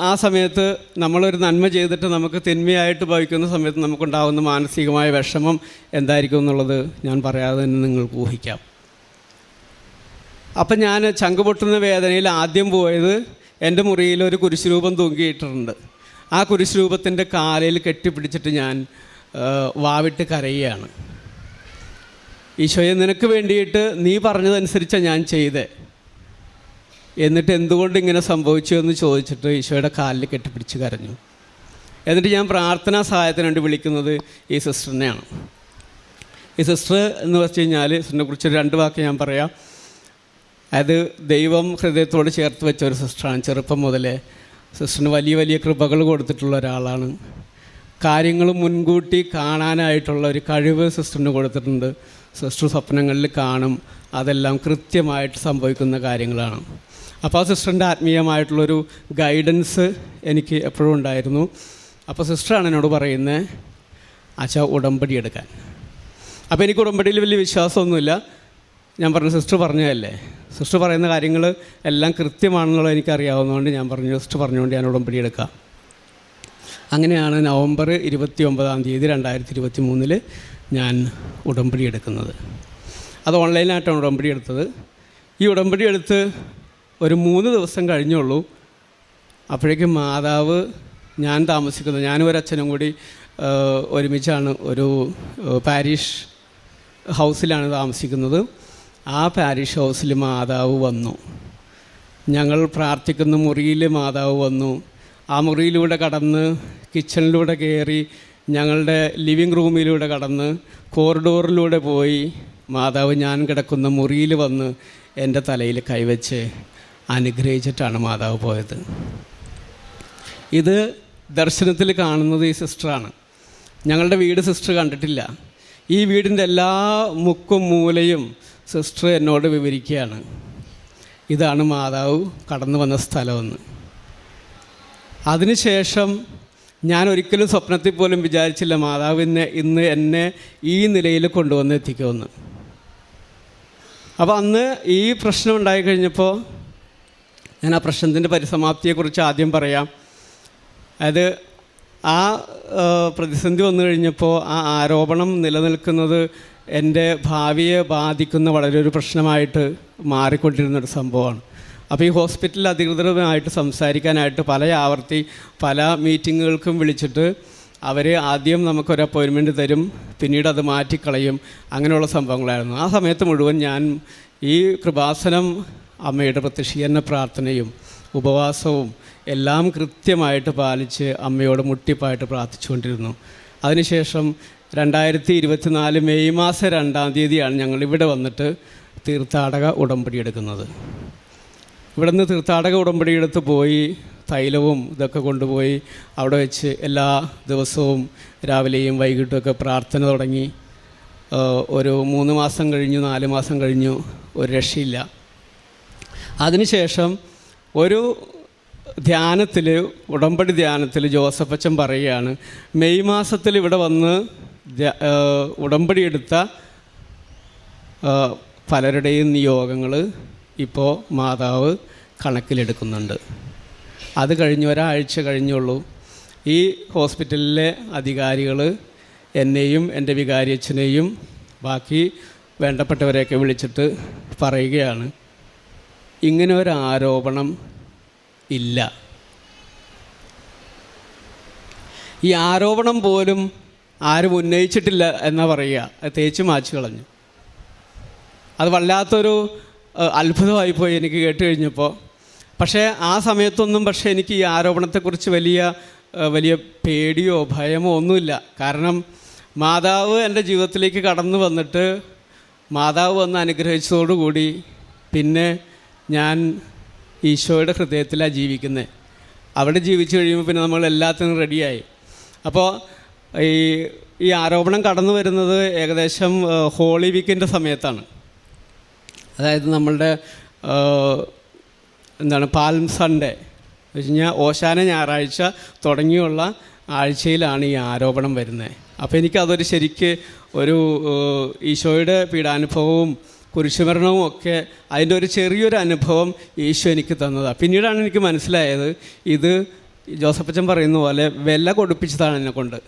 ആ സമയത്ത് നമ്മളൊരു നന്മ ചെയ്തിട്ട് നമുക്ക് തിന്മയായിട്ട് ഭവിക്കുന്ന സമയത്ത് നമുക്കുണ്ടാകുന്ന മാനസികമായ വിഷമം എന്തായിരിക്കും എന്നുള്ളത് ഞാൻ പറയാതെ തന്നെ നിങ്ങൾക്ക് ഊഹിക്കാം. അപ്പം ഞാൻ ചങ്കുപൊട്ടുന്ന വേദനയിൽ ആദ്യം പോയത് എൻ്റെ മുറിയിൽ ഒരു കുരിശുരൂപം തൂങ്ങിയിട്ടുണ്ട്. ആ കുരിശുരൂപത്തിൻ്റെ കാലയിൽ കെട്ടിപ്പിടിച്ചിട്ട് ഞാൻ വാവിട്ട് കരയുകയാണ്. ഈശോയെ, നിനക്ക് വേണ്ടിയിട്ട് നീ പറഞ്ഞതനുസരിച്ചാണ് ഞാൻ ചെയ്തേ, എന്നിട്ട് എന്തുകൊണ്ട് ഇങ്ങനെ സംഭവിച്ചു എന്ന് ചോദിച്ചിട്ട് ഈശോയുടെ കാലിൽ കെട്ടിപ്പിടിച്ച് കരഞ്ഞു. എന്നിട്ട് ഞാൻ പ്രാർത്ഥനാ സഹായത്തിന് വേണ്ടി വിളിക്കുന്നത് ഈ സിസ്റ്ററിനെയാണ്. ഈ സിസ്റ്റർ എന്ന് വെച്ച് കഴിഞ്ഞാൽ, സിസ്റ്ററിനെ കുറിച്ച് 2 വാക്ക് ഞാൻ പറയാം. അത് ദൈവം ഹൃദയത്തോട് ചേർത്ത് വെച്ച ഒരു സിസ്റ്ററാണ്. ചെറുപ്പം മുതലേ സിസ്റ്ററിന് വലിയ വലിയ കൃപകൾ കൊടുത്തിട്ടുള്ള ഒരാളാണ്. കാര്യങ്ങൾ മുൻകൂട്ടി കാണാനായിട്ടുള്ള ഒരു കഴിവ് സിസ്റ്ററിന് കൊടുത്തിട്ടുണ്ട്. സിസ്റ്റർ സ്വപ്നങ്ങളിൽ കാണും, അതെല്ലാം കൃത്യമായിട്ട് സംഭവിക്കുന്ന കാര്യങ്ങളാണ്. അപ്പോൾ ആ സിസ്റ്ററിൻ്റെ ആത്മീയമായിട്ടുള്ളൊരു ഗൈഡൻസ് എനിക്ക് എപ്പോഴും ഉണ്ടായിരുന്നു. അപ്പോൾ സിസ്റ്ററാണ് എന്നോട് പറയുന്നത്, അച്ഛാ ഉടമ്പടി എടുക്കാൻ. അപ്പോൾ എനിക്ക് ഉടമ്പടിയിൽ വലിയ വിശ്വാസമൊന്നുമില്ല. ഞാൻ പറഞ്ഞു, സിസ്റ്റർ പറഞ്ഞതല്ലേ, സിസ്റ്റർ പറയുന്ന കാര്യങ്ങൾ എല്ലാം കൃത്യമാണെന്നുള്ളത് എനിക്കറിയാവുന്നതുകൊണ്ട് ഞാൻ പറഞ്ഞു, സിസ്റ്റർ പറഞ്ഞുകൊണ്ട് ഞാൻ ഉടമ്പടി എടുക്കാം. അങ്ങനെയാണ് നവംബർ 29 2023 ഞാൻ ഉടമ്പടി എടുക്കുന്നത്. അത് ഓൺലൈനായിട്ടാണ് ഉടമ്പടി എടുത്തത്. ഈ ഉടമ്പടി എടുത്ത് ഒരു 3 ദിവസം കഴിഞ്ഞുള്ളൂ. അപ്പോഴേക്കും മാതാവ്, ഞാൻ താമസിക്കുന്നത്, ഞാനും ഒരച്ഛനും കൂടി ഒരുമിച്ചാണ് ഒരു പാരിഷ് ഹൗസിലാണ് താമസിക്കുന്നത്. ആ പാരിഷ് ഹൗസിൽ മാതാവ് വന്നു. ഞങ്ങൾ പ്രാർത്ഥിക്കുന്ന മുറിയിൽ മാതാവ് വന്നു. ആ മുറിയിലൂടെ കടന്ന് കിച്ചണിലൂടെ കയറി ഞങ്ങളുടെ ലിവിങ് റൂമിലൂടെ കടന്ന് കോറിഡോറിലൂടെ പോയി മാതാവ് ഞാൻ കിടക്കുന്ന മുറിയിൽ വന്ന് എൻ്റെ തലയിൽ കൈവച്ച് അനുഗ്രഹിച്ചിട്ടാണ് മാതാവ് പോയത്. ഇത് ദർശനത്തിൽ കാണുന്നത് ഈ സിസ്റ്ററാണ്. ഞങ്ങളുടെ വീട് സിസ്റ്റർ കണ്ടിട്ടില്ല. ഈ വീടിൻ്റെ എല്ലാ മുക്കും മൂലയും സിസ്റ്റർ എന്നോട് വിവരിക്കുകയാണ്, ഇതാണ് മാതാവ് കടന്നു വന്ന സ്ഥലമെന്ന്. അതിനുശേഷം ഞാൻ ഒരിക്കലും സ്വപ്നത്തിൽ പോലും വിചാരിച്ചില്ല മാതാവ് ഇന്ന് എന്നെ ഈ നിലയിൽ കൊണ്ടുവന്ന് എത്തിക്കുമെന്ന്. അപ്പോൾ അന്ന് ഈ പ്രശ്നം ഉണ്ടായിക്കഴിഞ്ഞപ്പോൾ ഞാൻ ആ പ്രശ്നത്തിൻ്റെ പരിസമാപ്തിയെക്കുറിച്ച് ആദ്യം പറയാം. അതായത് ആ പ്രതിസന്ധി വന്നു കഴിഞ്ഞപ്പോൾ ആ ആരോപണം നിലനിൽക്കുന്നത് എൻ്റെ ഭാവിയെ ബാധിക്കുന്ന വളരെ ഒരു പ്രശ്നമായിട്ട് മാറിക്കൊണ്ടിരുന്നൊരു സംഭവമാണ്. അപ്പോൾ ഈ ഹോസ്പിറ്റൽ അധികൃതരുമായിട്ട് സംസാരിക്കാനായിട്ട് പല മീറ്റിങ്ങുകൾക്കും വിളിച്ചിട്ട് അവർ ആദ്യം നമുക്കൊരു അപ്പോയിൻമെൻറ്റ് തരും, പിന്നീട് അത് മാറ്റിക്കളയും, അങ്ങനെയുള്ള സംഭവങ്ങളായിരുന്നു. ആ സമയത്ത് മുഴുവൻ ഞാൻ ഈ കൃപാസനം അമ്മയുടെ പ്രത്യക്ഷീകരണ പ്രാർത്ഥനയും ഉപവാസവും എല്ലാം കൃത്യമായിട്ട് പാലിച്ച് അമ്മയോട് മുട്ടിപ്പായിട്ട് പ്രാർത്ഥിച്ചുകൊണ്ടിരുന്നു. അതിനുശേഷം 2024 മെയ് മാസം 2-ാം തീയതിയാണ് ഞങ്ങളിവിടെ വന്നിട്ട് തീർത്ഥാടക ഉടമ്പടി എടുക്കുന്നത്. ഇവിടെ നിന്ന് തീർത്ഥാടക ഉടമ്പടി എടുത്ത് പോയി തൈലവും ഇതൊക്കെ കൊണ്ടുപോയി അവിടെ വെച്ച് എല്ലാ ദിവസവും രാവിലെയും വൈകിട്ടുമൊക്കെ പ്രാർത്ഥന തുടങ്ങി. ഒരു 3 മാസം കഴിഞ്ഞു, 4 മാസം കഴിഞ്ഞു, ഒരു രക്ഷയില്ല. അതിനുശേഷം ഒരു ധ്യാനത്തിൽ, ഉടമ്പടി ധ്യാനത്തിൽ ജോസഫ് അച്ഛൻ പറയുകയാണ്, മെയ് മാസത്തിൽ ഇവിടെ വന്ന് ഉടമ്പടി എടുത്ത പലരുടെയും നിയോഗങ്ങൾ ഇപ്പോൾ മാതാവ് കണക്കിലെടുക്കുന്നുണ്ട്. അത് കഴിഞ്ഞ് ഒരാഴ്ച കഴിഞ്ഞുള്ളൂ. ഈ ഹോസ്പിറ്റലിലെ അധികാരികൾ എന്നെയും എൻ്റെ വികാരിയച്ഛനെയും ബാക്കി വേണ്ടപ്പെട്ടവരെയൊക്കെ വിളിച്ചിട്ട് പറയുകയാണ്, ഇങ്ങനെ ഒരു ആരോപണം ഇല്ല. ഈ ആരോപണം പോലും ആരും ഉന്നയിച്ചിട്ടില്ല എന്നാ പറയുക. അത് തേച്ച് മാച്ച് കളഞ്ഞു. അത് വല്ലാത്തൊരു അത്ഭുതമായിപ്പോയി എനിക്ക് കേട്ട് കഴിഞ്ഞപ്പോൾ. പക്ഷേ ആ സമയത്തൊന്നും എനിക്ക് ഈ ആരോപണത്തെക്കുറിച്ച് വലിയ പേടിയോ ഭയമോ ഒന്നുമില്ല. കാരണം മാതാവ് എൻ്റെ ജീവിതത്തിലേക്ക് കടന്നു വന്നിട്ട് മാതാവ് വന്ന് അനുഗ്രഹിച്ചതോടുകൂടി പിന്നെ ഞാൻ ഈശോയുടെ ഹൃദയത്തിലാണ് ജീവിക്കുന്നത്. അവിടെ ജീവിച്ചു കഴിയുമ്പോൾ പിന്നെ നമ്മൾ എല്ലാത്തിനും റെഡിയായി. അപ്പോൾ ഈ ആരോപണം കടന്നു വരുന്നത് ഏകദേശം ഹോളി വീക്കിൻ്റെ സമയത്താണ്. അതായത് നമ്മളുടെ പാൽം സൺഡേ വെച്ച് കഴിഞ്ഞാൽ ഓശാന ഞായറാഴ്ച തുടങ്ങിയുള്ള ആഴ്ചയിലാണ് ഈ ആരോപണം വരുന്നത്. അപ്പോൾ എനിക്കതൊരു ശരിക്ക് ഒരു ഈശോയുടെ പീഡാനുഭവവും കുരിശുമരണവും ഒക്കെ അതിൻ്റെ ഒരു ചെറിയൊരു അനുഭവം ഈശോ എനിക്ക് തന്നതാണ്. പിന്നീടാണ് എനിക്ക് മനസ്സിലായത് ഇത് ജോസഫച്ചൻ പറയുന്ന പോലെ വില കൊടുപ്പിച്ചതാണ് എന്നെക്കൊണ്ട്.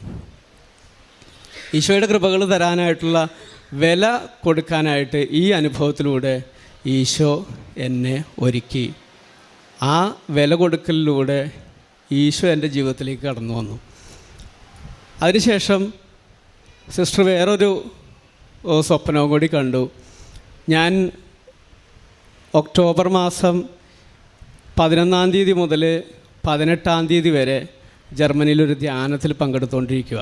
ഈശോയുടെ കൃപകൾ തരാനായിട്ടുള്ള വില കൊടുക്കാനായിട്ട് ഈ അനുഭവത്തിലൂടെ ഈശോ എന്നെ ഒരുക്കി. ആ വില കൊടുക്കലിലൂടെ ഈശോ എൻ്റെ ജീവിതത്തിലേക്ക് കടന്നു വന്നു. അതിനുശേഷം സിസ്റ്റർ വേറൊരു സ്വപ്നവും കൂടി കണ്ടു. ഞാൻ ഒക്ടോബർ മാസം 11-ാം തീയതി മുതൽ 18-ാം തീയതി വരെ ജർമ്മനിയിലൊരു ധ്യാനത്തിൽ പങ്കെടുത്തുകൊണ്ടിരിക്കുക.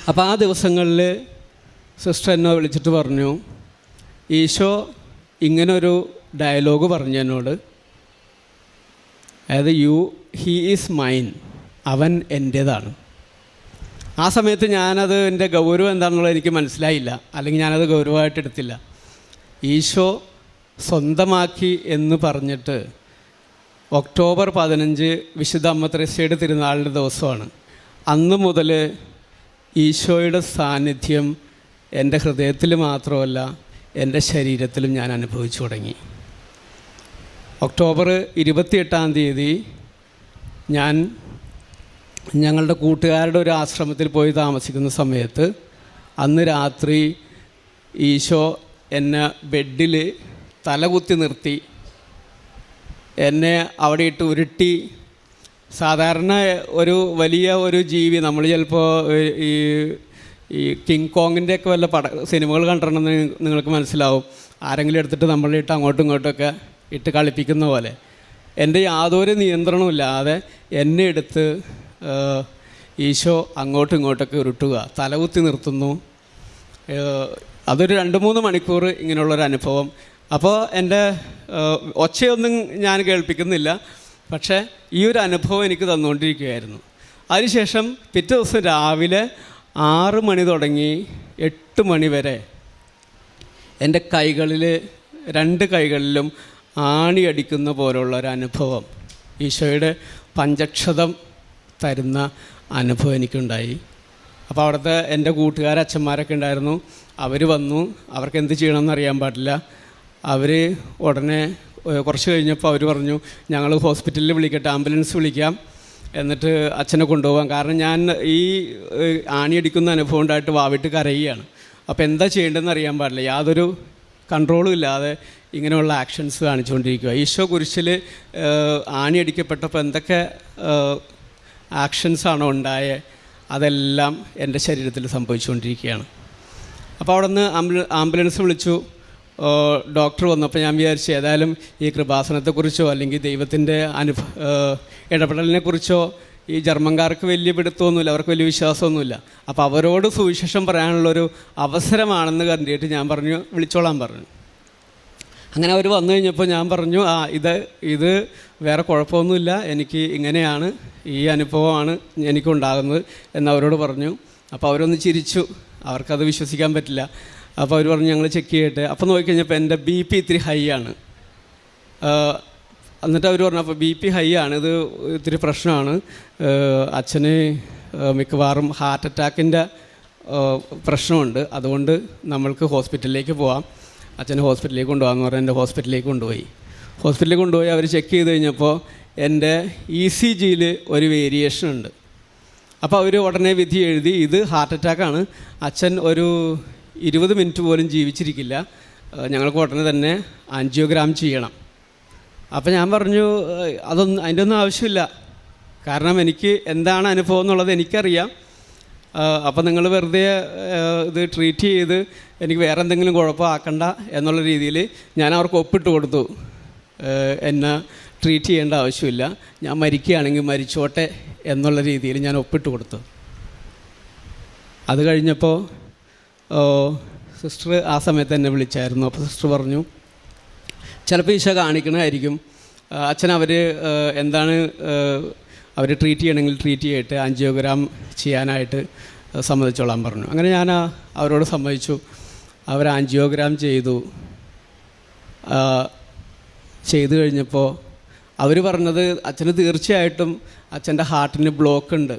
അപ്പോൾ ആ ദിവസങ്ങളിൽ സിസ്റ്റർ എന്നെ വിളിച്ചിട്ട് പറഞ്ഞു, ഈശോ ഇങ്ങനൊരു ഡയലോഗ് പറഞ്ഞു എന്നോട്, അതായത് ഹീ ഈസ് മൈൻ, അവൻ എൻ്റേതാണ്. ആ സമയത്ത് ഞാനത് എൻ്റെ ഗൗരവം എന്താണെന്നുള്ളത് എനിക്ക് മനസ്സിലായില്ല, അല്ലെങ്കിൽ ഞാനത് ഗൗരവമായിട്ട് എടുത്തില്ല. ഈശോ സ്വന്തമാക്കി എന്ന് പറഞ്ഞിട്ട് ഒക്ടോബർ 15 വിശുദ്ധ അമ്മ ത്രേസ്യയുടെ തിരുനാളിൻ്റെ ദിവസമാണ്. അന്ന് മുതൽ ഈശോയുടെ സാന്നിധ്യം എൻ്റെ ഹൃദയത്തിൽ മാത്രമല്ല എൻ്റെ ശരീരത്തിലും ഞാൻ അനുഭവിച്ചു തുടങ്ങി. ഒക്ടോബർ 28 ഞാൻ ഞങ്ങളുടെ കൂട്ടുകാരുടെ ഒരു ആശ്രമത്തിൽ പോയി താമസിക്കുന്ന സമയത്ത് അന്ന് രാത്രി ഈശോ എന്നെ ബെഡിൽ തലകുത്തി നിർത്തി എന്നെ അവിടെ ഇട്ട് ഉരുട്ടി. സാധാരണ ഒരു വലിയ ഒരു ജീവി, നമ്മൾ ചിലപ്പോൾ ഈ കിങ് കോങ്ങിൻ്റെയൊക്കെ വല്ല സിനിമകൾ കണ്ടിട്ടുണ്ടെന്ന് നിങ്ങൾക്ക് മനസ്സിലാവും. ആരെങ്കിലും എടുത്തിട്ട് നമ്മളിട്ട് അങ്ങോട്ടും ഇങ്ങോട്ടുമൊക്കെ ഇട്ട് കളിപ്പിക്കുന്ന പോലെ എൻ്റെ യാതൊരു നിയന്ത്രണവും ഇല്ലാതെ എന്നെ എടുത്ത് ഈശോ അങ്ങോട്ടും ഇങ്ങോട്ടൊക്കെ ഉരുട്ടുക, തലകുത്തി നിർത്തുന്നു. അതൊരു 2-3 മണിക്കൂർ ഇങ്ങനെയുള്ളൊരു അനുഭവം. അപ്പോൾ എൻ്റെ ഒച്ചയൊന്നും ഞാൻ കേൾപ്പിക്കുന്നില്ല, പക്ഷേ ഈ ഒരു അനുഭവം എനിക്ക് തന്നുകൊണ്ടിരിക്കുകയായിരുന്നു. അതിനുശേഷം പിറ്റേ ദിവസം രാവിലെ 6 മണി തുടങ്ങി 8 മണി വരെ എൻ്റെ കൈകളിൽ 2 കൈകളിലും ആണിയടിക്കുന്ന പോലുള്ള ഒരു അനുഭവം, ഈശോയുടെ പഞ്ചക്ഷതം തരുന്ന അനുഭവം എനിക്കുണ്ടായി. അപ്പോൾ അവിടുത്തെ എൻ്റെ കൂട്ടുകാരച്ഛന്മാരൊക്കെ ഉണ്ടായിരുന്നു. അവർ വന്നു. അവർക്ക് എന്ത് ചെയ്യണമെന്ന് അറിയാൻ പാടില്ല. അവർ ഉടനെ കുറച്ച് കഴിഞ്ഞപ്പോൾ അവർ പറഞ്ഞു, ഞങ്ങൾ ഹോസ്പിറ്റലിൽ വിളിക്കട്ടെ, ആംബുലൻസ് വിളിക്കാം, എന്നിട്ട് അച്ഛനെ കൊണ്ടുപോകാം. കാരണം ഞാൻ ഈ ആണിയടിക്കുന്ന അനുഭവം ഉണ്ടായിട്ട് വാവിട്ട് കരയുകയാണ്. അപ്പോൾ എന്താ ചെയ്യേണ്ടതെന്ന് അറിയാൻ പാടില്ല. യാതൊരു കൺട്രോളും ഇല്ലാതെ ഇങ്ങനെയുള്ള ആക്ഷൻസ് കാണിച്ചുകൊണ്ടിരിക്കുക. ഈശോ കുരിശിൽ ആണിയടിക്കപ്പെട്ടപ്പോൾ എന്തൊക്കെ ആക്ഷൻസാണോ ഉണ്ടായത് അതെല്ലാം എൻ്റെ ശരീരത്തിൽ സംഭവിച്ചുകൊണ്ടിരിക്കുകയാണ്. അപ്പോൾ അവിടെ നിന്ന് ആംബുലൻസ് വിളിച്ചു. ഡോക്ടർ വന്നപ്പോൾ ഞാൻ വിചാരിച്ചു ഏതായാലും ഈ കൃപാസനത്തെക്കുറിച്ചോ അല്ലെങ്കിൽ ദൈവത്തിൻ്റെ ഇടപെടലിനെക്കുറിച്ചോ ഈ ജർമ്മൻകാർക്ക് വലിയ പിടുത്തമൊന്നുമില്ല, അവർക്ക് വലിയ വിശ്വാസമൊന്നുമില്ല. അപ്പോൾ അവരോട് സുവിശേഷം പറയാനുള്ളൊരു അവസരമാണെന്ന് കണ്ടിട്ട് ഞാൻ പറഞ്ഞു വിളിച്ചോളാൻ പറഞ്ഞു. അങ്ങനെ അവർ വന്നു കഴിഞ്ഞപ്പോൾ ഞാൻ പറഞ്ഞു, ഇത് വേറെ കുഴപ്പമൊന്നുമില്ല, എനിക്ക് ഇങ്ങനെയാണ്, ഈ അനുഭവമാണ് എനിക്കുണ്ടാകുന്നത് എന്നവരോട് പറഞ്ഞു. അപ്പോൾ അവരൊന്ന് ചിരിച്ചു, അവർക്കത് വിശ്വസിക്കാൻ പറ്റില്ല. അപ്പോൾ അവർ പറഞ്ഞു ഞങ്ങൾ ചെക്ക് ചെയ്യട്ടെ. അപ്പോൾ നോക്കിക്കഴിഞ്ഞപ്പോൾ എൻ്റെ BP ഇത്തിരി ഹൈ ആണ്. എന്നിട്ട് അവർ പറഞ്ഞു അപ്പോൾ BP ഹൈ ആണ്, ഇത് ഇത്തിരി പ്രശ്നമാണ്, അച്ഛന് മിക്കവാറും ഹാർട്ട് അറ്റാക്കിൻ്റെ പ്രശ്നമുണ്ട്, അതുകൊണ്ട് നമ്മൾക്ക് ഹോസ്പിറ്റലിലേക്ക് പോവാം, അച്ഛനെ ഹോസ്പിറ്റലിലേക്ക് കൊണ്ടുപോകാമെന്ന് പറഞ്ഞാൽ എൻ്റെ ഹോസ്പിറ്റലിലേക്ക് കൊണ്ടുപോയി. ഹോസ്പിറ്റലിൽ കൊണ്ടുപോയി അവർ ചെക്ക് ചെയ്ത് കഴിഞ്ഞപ്പോൾ എൻ്റെ ECGയിൽ ഒരു വേരിയേഷൻ ഉണ്ട്. അപ്പോൾ അവർ ഉടനെ വിധി എഴുതി, ഇത് ഹാർട്ട് അറ്റാക്കാണ്, അച്ഛൻ ഒരു 20 മിനിറ്റ് പോലും ജീവിച്ചിരിക്കില്ല, ഞങ്ങൾക്ക് ഉടനെ തന്നെ ആൻജിയോഗ്രാം ചെയ്യണം. അപ്പോൾ ഞാൻ പറഞ്ഞു അതിൻ്റെ ഒന്നും ആവശ്യമില്ല, കാരണം എനിക്ക് എന്താണ് അനുഭവം എന്നുള്ളത് എനിക്കറിയാം. അപ്പോൾ നിങ്ങൾ വെറുതെ ഇത് ട്രീറ്റ് ചെയ്ത് എനിക്ക് വേറെ എന്തെങ്കിലും കുഴപ്പമാക്കണ്ട എന്നുള്ള രീതിയിൽ ഞാൻ അവർക്ക് ഒപ്പിട്ട് കൊടുത്തു. എന്നെ ട്രീറ്റ് ചെയ്യേണ്ട ആവശ്യമില്ല, ഞാൻ മരിക്കുകയാണെങ്കിൽ മരിച്ചോട്ടെ എന്നുള്ള രീതിയിൽ ഞാൻ ഒപ്പിട്ട് കൊടുത്തു. അത് കഴിഞ്ഞപ്പോൾ സിസ്റ്റർ ആ സമയത്ത് എന്നെ വിളിച്ചായിരുന്നു. അപ്പോൾ സിസ്റ്റർ പറഞ്ഞു ചിലപ്പോൾ ഈശോ കാണിക്കണമായിരിക്കും, അച്ഛൻ എന്താണ് അവർ ട്രീറ്റ് ചെയ്യണമെങ്കിൽ ട്രീറ്റ് ചെയ്യട്ടെ, ആൻജിയോഗ്രാം ചെയ്യാനായിട്ട് സമ്മതിച്ചോളാൻ പറഞ്ഞു. അങ്ങനെ ഞാൻ അവരോട് സമ്മതിച്ചു. അവർ ആൻജിയോഗ്രാം ചെയ്തു കഴിഞ്ഞപ്പോൾ അവർ പറഞ്ഞത് അച്ഛന് തീർച്ചയായിട്ടും അച്ഛൻ്റെ ഹാർട്ടിന് ബ്ലോക്ക് ഉണ്ട്,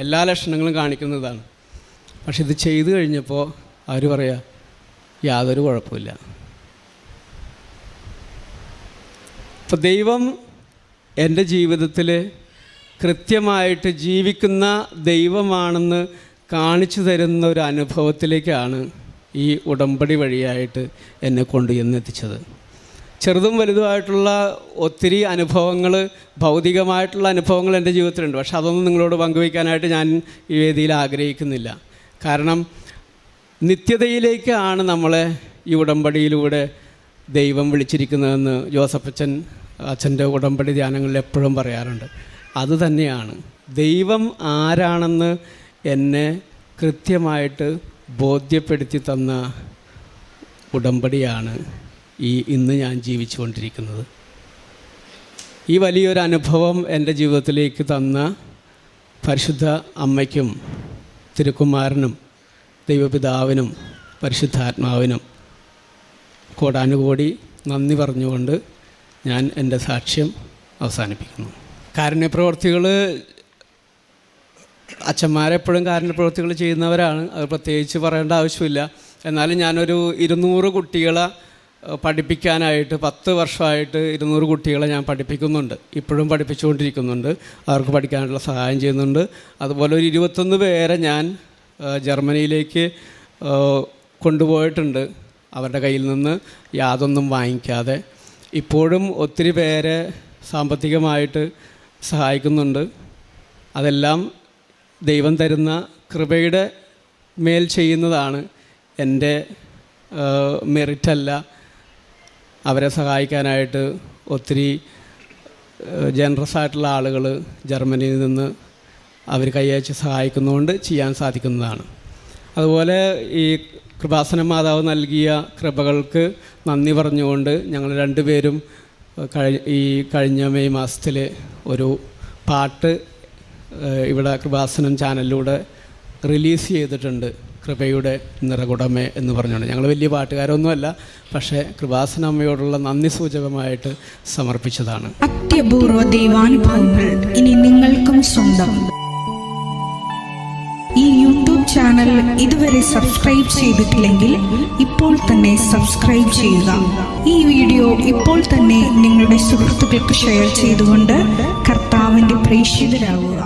എല്ലാ ലക്ഷണങ്ങളും കാണിക്കുന്നതാണ്. പക്ഷെ ഇത് ചെയ്തു കഴിഞ്ഞപ്പോൾ അവർ പറയുക യാതൊരു കുഴപ്പമില്ല. അപ്പോൾ ദൈവം എൻ്റെ ജീവിതത്തിൽ കൃത്യമായിട്ട് ജീവിക്കുന്ന ദൈവമാണെന്ന് കാണിച്ചു തരുന്ന ഒരു അനുഭവത്തിലേക്കാണ് ഈ ഉടമ്പടി വഴിയായിട്ട് എന്നെ കൊണ്ടുചെന്നെത്തിച്ചത്. ചെറുതും വലുതുമായിട്ടുള്ള ഒത്തിരി അനുഭവങ്ങൾ, ഭൗതികമായിട്ടുള്ള അനുഭവങ്ങൾ എൻ്റെ ജീവിതത്തിലുണ്ട്. പക്ഷെ അതൊന്നും നിങ്ങളോട് പങ്കുവയ്ക്കാനായിട്ട് ഞാൻ ഈ വേദിയിൽ ആഗ്രഹിക്കുന്നില്ല. കാരണം നിത്യതയിലേക്കാണ് നമ്മളെ ഈ ഉടമ്പടിയിലൂടെ ദൈവം വിളിച്ചിരിക്കുന്നതെന്ന് ജോസഫ് അച്ഛൻ്റെ ഉടമ്പടി ധ്യാനങ്ങളിൽ എപ്പോഴും പറയാറുണ്ട്. അതുതന്നെയാണ് ദൈവം ആരാണെന്ന് എന്നെ കൃത്യമായിട്ട് ബോധ്യപ്പെടുത്തി തന്ന ഉടമ്പടിയാണ് ഇന്ന് ഞാൻ ജീവിച്ചു കൊണ്ടിരിക്കുന്നത്. ഈ വലിയൊരു അനുഭവം എൻ്റെ ജീവിതത്തിലേക്ക് തന്ന പരിശുദ്ധ അമ്മയ്ക്കും തിരുക്കുമാരനും ദൈവപിതാവിനും പരിശുദ്ധാത്മാവിനും കോടാനുകോടി നന്ദി പറഞ്ഞുകൊണ്ട് ഞാൻ എൻ്റെ സാക്ഷ്യം അവസാനിപ്പിക്കുന്നു. കാരുണ്യപ്രവർത്തികൾ അച്ഛന്മാരെപ്പോഴും കാരുണ്യപ്രവർത്തികൾ ചെയ്യുന്നവരാണ്, അത് പ്രത്യേകിച്ച് പറയേണ്ട ആവശ്യമില്ല. എന്നാലും ഞാനൊരു 200 കുട്ടികളെ പഠിപ്പിക്കാനായിട്ട് 10 വർഷമായിട്ട് 200 കുട്ടികളെ ഞാൻ പഠിപ്പിക്കുന്നുണ്ട്, ഇപ്പോഴും പഠിപ്പിച്ചുകൊണ്ടിരിക്കുന്നുണ്ട്. അവർക്ക് പഠിക്കാനുള്ള സഹായം ചെയ്യുന്നുണ്ട്. അതുപോലെ ഒരു 21 പേരെ ഞാൻ ജർമ്മനിയിലേക്ക് കൊണ്ടുപോയിട്ടുണ്ട്, അവരുടെ കയ്യിൽ നിന്ന് യാതൊന്നും വാങ്ങിക്കാതെ. ഇപ്പോഴും ഒത്തിരി പേരെ സാമ്പത്തികമായിട്ട് സഹായിക്കുന്നുണ്ട്. അതെല്ലാം ദൈവം തരുന്ന കൃപയുടെ മേൽ ചെയ്യുന്നതാണ്, എൻ്റെ മെറിറ്റല്ല. അവരെ സഹായിക്കാനായിട്ട് ഒത്തിരി ജനറസ് ആയിട്ടുള്ള ആളുകൾ ജർമ്മനിയിൽ നിന്ന് അവർ കൈയച്ച് സഹായിക്കുന്നതുകൊണ്ട് ചെയ്യാൻ സാധിക്കുന്നതാണ്. അതുപോലെ ഈ കൃപാസന മാതാവ് നൽകിയ കൃപകൾക്ക് നന്ദി പറഞ്ഞുകൊണ്ട് ഞങ്ങൾ രണ്ടുപേരും ഈ കഴിഞ്ഞ മെയ് മാസത്തിൽ ഒരു പാട്ട് ഇവിടെ കൃപാസനം ചാനലിലൂടെ റിലീസ് ചെയ്തിട്ടുണ്ട്, കൃപയുടെ നിറകുടമേ എന്ന് പറഞ്ഞുകൊണ്ട്. ഞങ്ങൾ വലിയ പാട്ടുകാരൊന്നുമല്ല, പക്ഷേ കൃപാസന അമ്മയോടുള്ള നന്ദി സൂചകമായിട്ട് സമർപ്പിച്ചതാണ്. അത്യപൂർവ ദൈവാനുഭവങ്ങൾ ഇനി നിങ്ങൾക്കും സ്വന്തം. ഈ യൂട്യൂബ് ചാനൽ ഇതുവരെ സബ്സ്ക്രൈബ് ചെയ്തിട്ടില്ലെങ്കിൽ ഇപ്പോൾ തന്നെ സബ്സ്ക്രൈബ് ചെയ്യുക. ഈ വീഡിയോ ഇപ്പോൾ തന്നെ നിങ്ങളുടെ സുഹൃത്തുക്കൾക്ക് ഷെയർ ചെയ്തുകൊണ്ട് കർത്താവിൻ്റെ പ്രേക്ഷിതരാകുക.